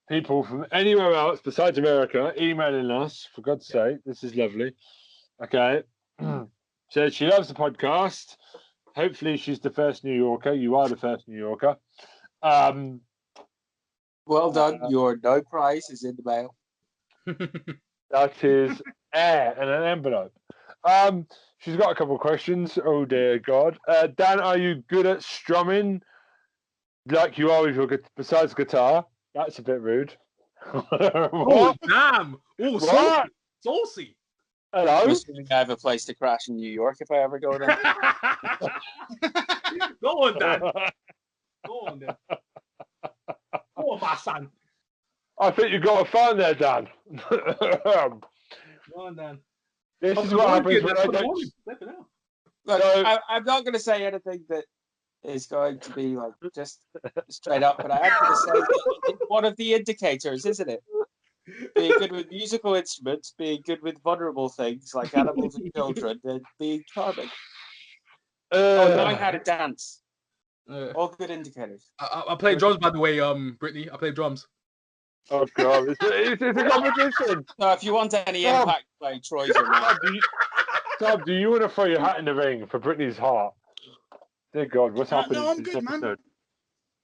people from anywhere else besides America emailing us, for God's sake, this is lovely. Okay. So she loves the podcast. Hopefully she's the first New Yorker. You are the first New Yorker. Well done. Your no prize is in the mail. That is air and an envelope. She's got a couple of questions. Oh dear God. Dan, are you good at strumming? like you are with your besides guitar. That's a bit rude. Oh, damn. Oh, What? saucy. I'm Hello? assuming I have a place to crash in New York if I ever go there. Go on, Dan. Go on, then. Go on, my son. I think you got a phone there, Dan. Go on, Dan. This is what happens when I don't... Look, So- I'm not going to say anything that is going to be like just straight up, but I am going to say that it's one of the indicators, isn't it? Being good with musical instruments, being good with vulnerable things like animals and children, and being charming. Knowing how to dance. All good indicators. I play drums, by the way, Brittany. I play drums. Oh, God. It's a competition. No, if you want any Tom. impact playing Troy's your man. Tom, do you want to throw your hat in the ring for Brittany's heart? Dear God, what's happening no, I'm in this good, episode? man.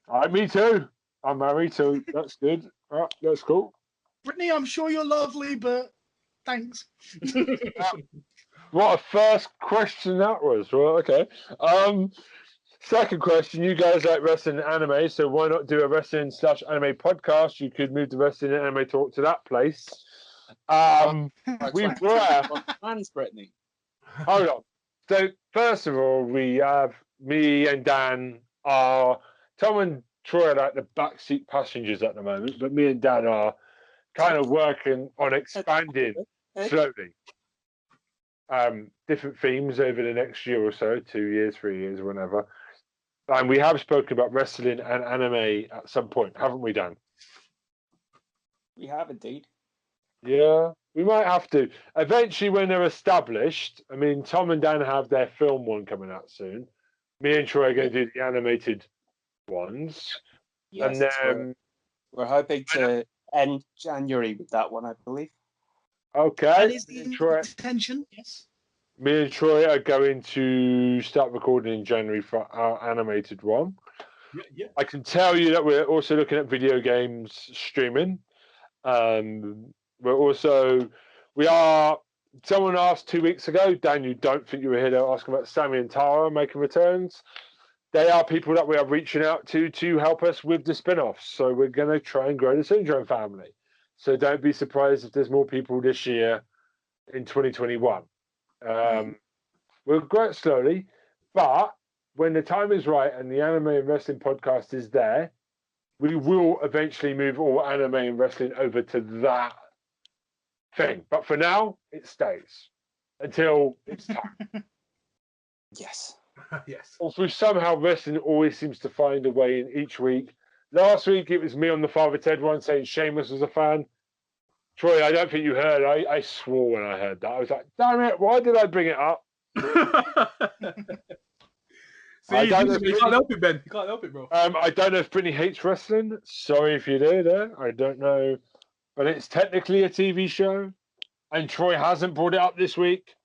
All right, me too. I'm married, so that's good. All right, that's cool. Brittany, I'm sure you're lovely, but thanks. What a first question that was. Well, okay. Second question, you guys like wrestling and anime, so why not do a wrestling/anime podcast? You could move the wrestling and anime talk to that place. We were... Plans, Brittany. Hold on. So, first of all, we have me and Dan are... Tom and Troy are like the backseat passengers at the moment, but me and Dan are kind of working on expanding slowly. Different themes over the next year or so, 2 years, 3 years, whenever. And we have spoken about wrestling and anime at some point, haven't we, Dan? We have indeed. Yeah, we might have to. Eventually, when they're established, I mean, Tom and Dan have their film one coming out soon. Me and Troy are going to do the animated ones. Yes, and then... we're hoping to end January with that one, I believe. Okay. That is the intention, yes. Me and Troy are going to start recording in January for our animated one. Yeah. I can tell you that we're also looking at video games streaming. Someone asked 2 weeks ago, Dan, you don't think you were here to ask about Sammy and Tara making returns. They are people that we are reaching out to help us with the spin-offs. So we're going to try and grow the Syndrome family. So don't be surprised if there's more people this year in 2021. We'll grow it slowly, but when the time is right and the anime and wrestling podcast is there, we will eventually move all anime and wrestling over to that thing. But for now, it stays until it's time. Yes. Yes. Also, somehow wrestling always seems to find a way in each week. Last week, it was me on the Father Ted one saying Sheamus was a fan. Troy, I don't think you heard. I swore when I heard that. I was like, damn it, why did I bring it up? See, you can't help it, Ben. You can't help it, bro. I don't know if Brittany hates wrestling. Sorry if you do there. I don't know. But it's technically a TV show. And Troy hasn't brought it up this week.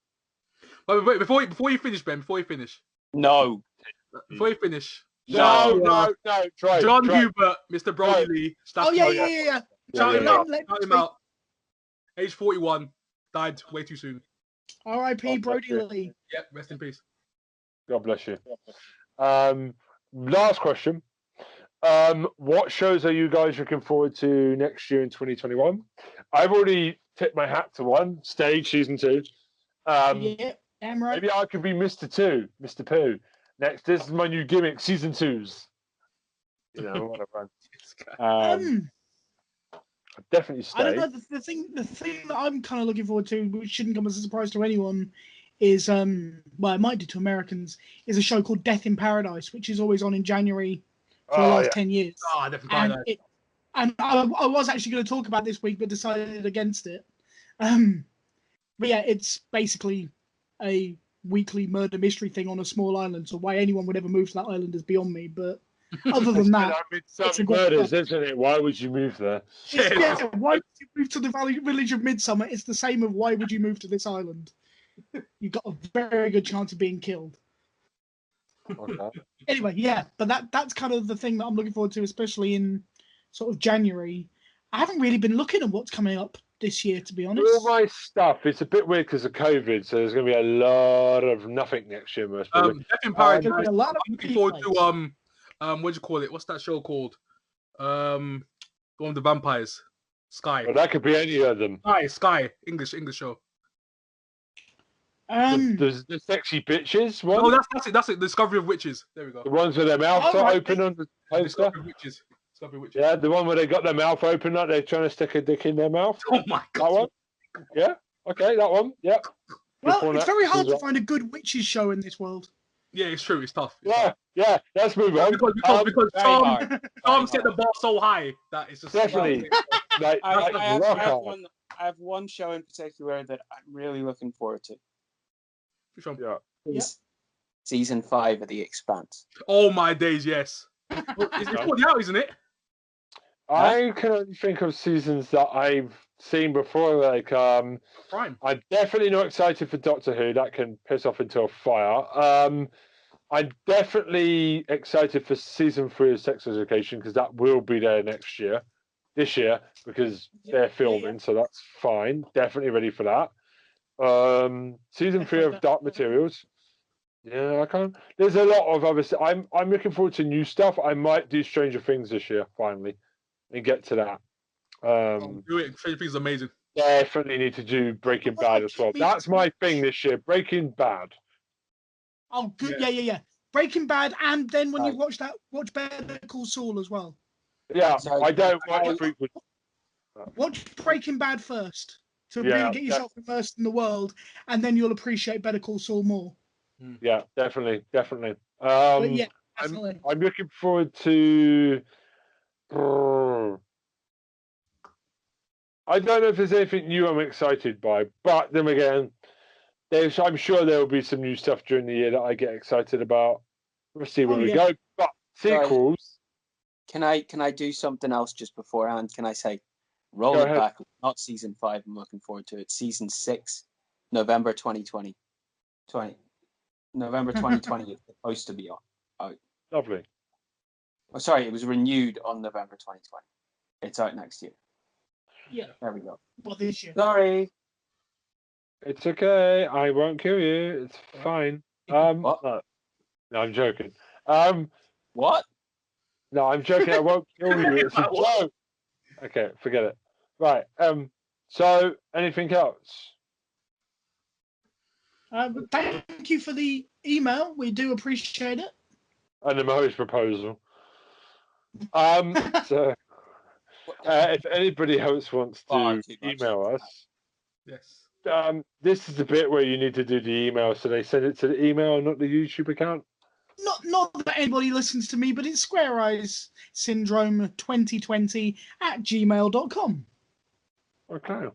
Wait, before you finish, Ben, No. Before you finish. No, Troy. John Troy. Hubert, Mr. Brody Lee. Oh, yeah. Shout him out. Let Shout him out. Age 41. Died way too soon. R.I.P. Brody Lee. Yep, rest in peace. God bless you. Last question. What shows are you guys looking forward to next year in 2021? I've already tipped my hat to one, Stage Season 2. Yeah, I'm right. Maybe I could be Mr. 2, Mr. Pooh. Next, this is my new gimmick, Season 2s. You know, whatever. I'd definitely stay. I don't know. The thing that I'm kind of looking forward to, which shouldn't come as a surprise to anyone, is well, it might do to Americans, is a show called Death in Paradise, which is always on in January for the last 10 years. Oh, Death in Paradise. And I was actually going to talk about this week, but decided against it. But yeah, it's basically a weekly murder mystery thing on a small island. So why anyone would ever move to that island is beyond me. But other than that, it's a murders, isn't it? Why would you move there? Yeah, why would you move to the village of Midsummer? It's the same of why would you move to this island? You've got a very good chance of being killed. Okay. Anyway, yeah, but that's kind of the thing that I'm looking forward to, especially in sort of January. I haven't really been looking at what's coming up this year, to be honest. All my stuff, it's a bit weird because of COVID, so there's going to be a lot of nothing next year, most probably. Death in Paradise. A lot of I'm looking forward to what do you call it? What's that show called? The one with the vampires. Sky. Well, that could be any of them. Sky. English show. The sexy bitches one. Oh, that's it. Discovery of Witches. There we go. The ones with their mouths open on the poster. Discovery of Witches. Yeah, the one where they got their mouth open, like they're trying to stick a dick in their mouth. Oh my god. That one? Yeah. Okay, that one. Yeah. Well, it's very hard to find a good witches show in this world. Yeah, it's true. It's tough. Yeah. Let's move on. Because Tom set the bar so high that it's just definitely. I have one show in particular that I'm really looking forward to. Which one? Yeah. Season 5 of The Expanse. Oh my days, yes. It's already out, isn't it? I can only think of seasons that I've seen before. Like, Prime. I'm definitely not excited for Doctor Who. That can piss off into a fire. I'm definitely excited for season 3 of Sex Education because that will be there this year, because they're filming, so that's fine. Definitely ready for that. Season 3 of Dark Materials. Yeah, I can't. There's a lot of other stuff. I'm looking forward to new stuff. I might do Stranger Things this year finally, and get to that. Do it. Stranger Things is amazing. Definitely need to do Breaking Bad as well. That's my thing this year. Breaking Bad. Oh, good. Yeah. Breaking Bad, and then when you watch Better Call Saul as well. Yeah, I don't watch frequent. Watch Breaking Bad first to really get yourself immersed in the world, and then you'll appreciate Better Call Saul more. Yeah, definitely. Definitely. I'm looking forward to. I don't know if there's anything new I'm excited by, but then again, I'm sure there will be some new stuff during the year that I get excited about. We'll see where we go. But sequels. Can I do something else just beforehand? Can I say, roll it back? Not season 5. I'm looking forward to it. Season 6, November 2020. November 2020 is supposed to be out. Lovely. Oh, sorry, it was renewed on November 2020. It's out next year. Yeah. There we go. Well, this year. Sorry. It's okay. I won't kill you. It's fine. What? No, I'm joking. What? No, I'm joking. I won't kill you. It's a joke. Okay, forget it. Right. So, anything else? Thank you for the email. We do appreciate it. And the marriage proposal. So, if anybody else wants to email us, yes. This is the bit where you need to do the email. So they send it to the email, not the YouTube account. Not that anybody listens to me, but it's Square Eyes Syndrome 2020 @gmail.com. Okay.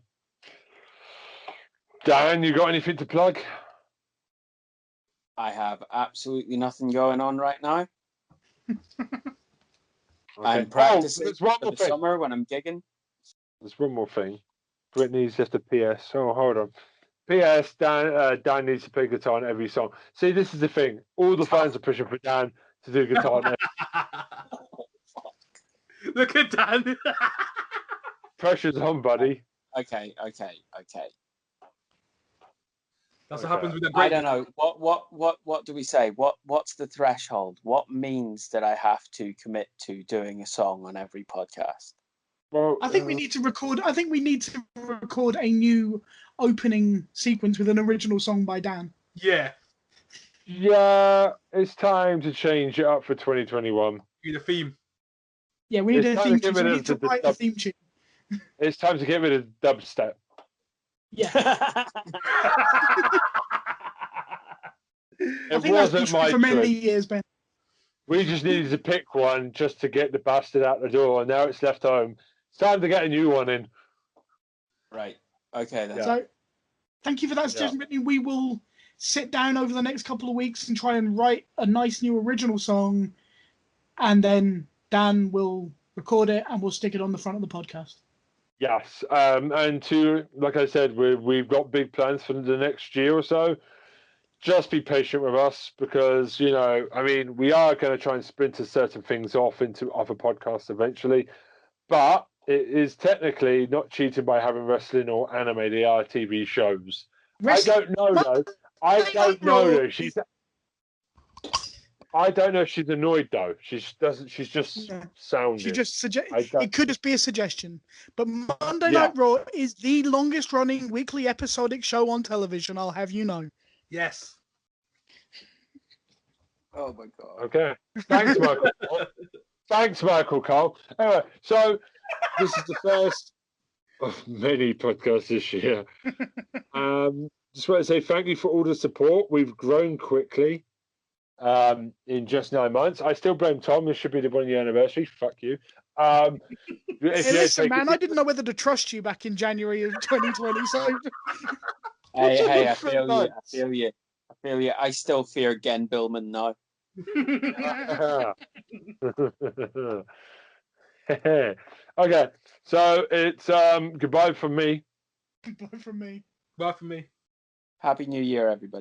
Dan, you got anything to plug? I have absolutely nothing going on right now. Okay. I'm practicing there's one for more the thing. summer when I'm gigging. There's one more thing. Brittany's just a PS. Oh, hold on. PS, Dan needs to play guitar on every song. See, this is the thing. All the fans are pushing for Dan to do guitar on Look at Dan. Pressure's on, buddy. Okay. That's what happens with the I don't know. What do we say? What's the threshold? What means that I have to commit to doing a song on every podcast? Well, I think we need to record. I think we need to record a new opening sequence with an original song by Dan. Yeah. Yeah, it's time to change it up for 2021. Need a theme. Yeah, we need a theme tune. We need to write a theme tune. It's time to get rid of dubstep. Yeah. It wasn't my for many choice. years, Ben. We just needed to pick one just to get the bastard out the door, and now it's left home. It's time to get a new one in. Right. Okay then. So, thank you for that suggestion, Brittany. We will sit down over the next couple of weeks and try and write a nice new original song, and then Dan will record it and we'll stick it on the front of the podcast. Yes, and to, like I said, we've got big plans for the next year or so. Just be patient with us because, we are going to try and splinter certain things off into other podcasts eventually. But it is technically not cheating by having wrestling or anime. They are TV shows. I don't know, though. I don't know if she's annoyed though. She's just No. sounding. She just it could just be a suggestion. But Monday Yeah. Night Raw is the longest running weekly episodic show on television, I'll have you know. Yes. Oh my god. Okay. Thanks, Michael. Thanks, Michael Cole. Anyway, so this is the first of many podcasts this year. Just want to say thank you for all the support. We've grown quickly in just 9 months. I still blame Tom. This should be the 1-year anniversary. Fuck you. Hey, listen, man, I didn't know whether to trust you back in January of 2020. So, Hey, I feel you. I still fear Gen Billman now. Okay, so it's goodbye from me. goodbye from me. Bye for me. Happy New Year, everybody.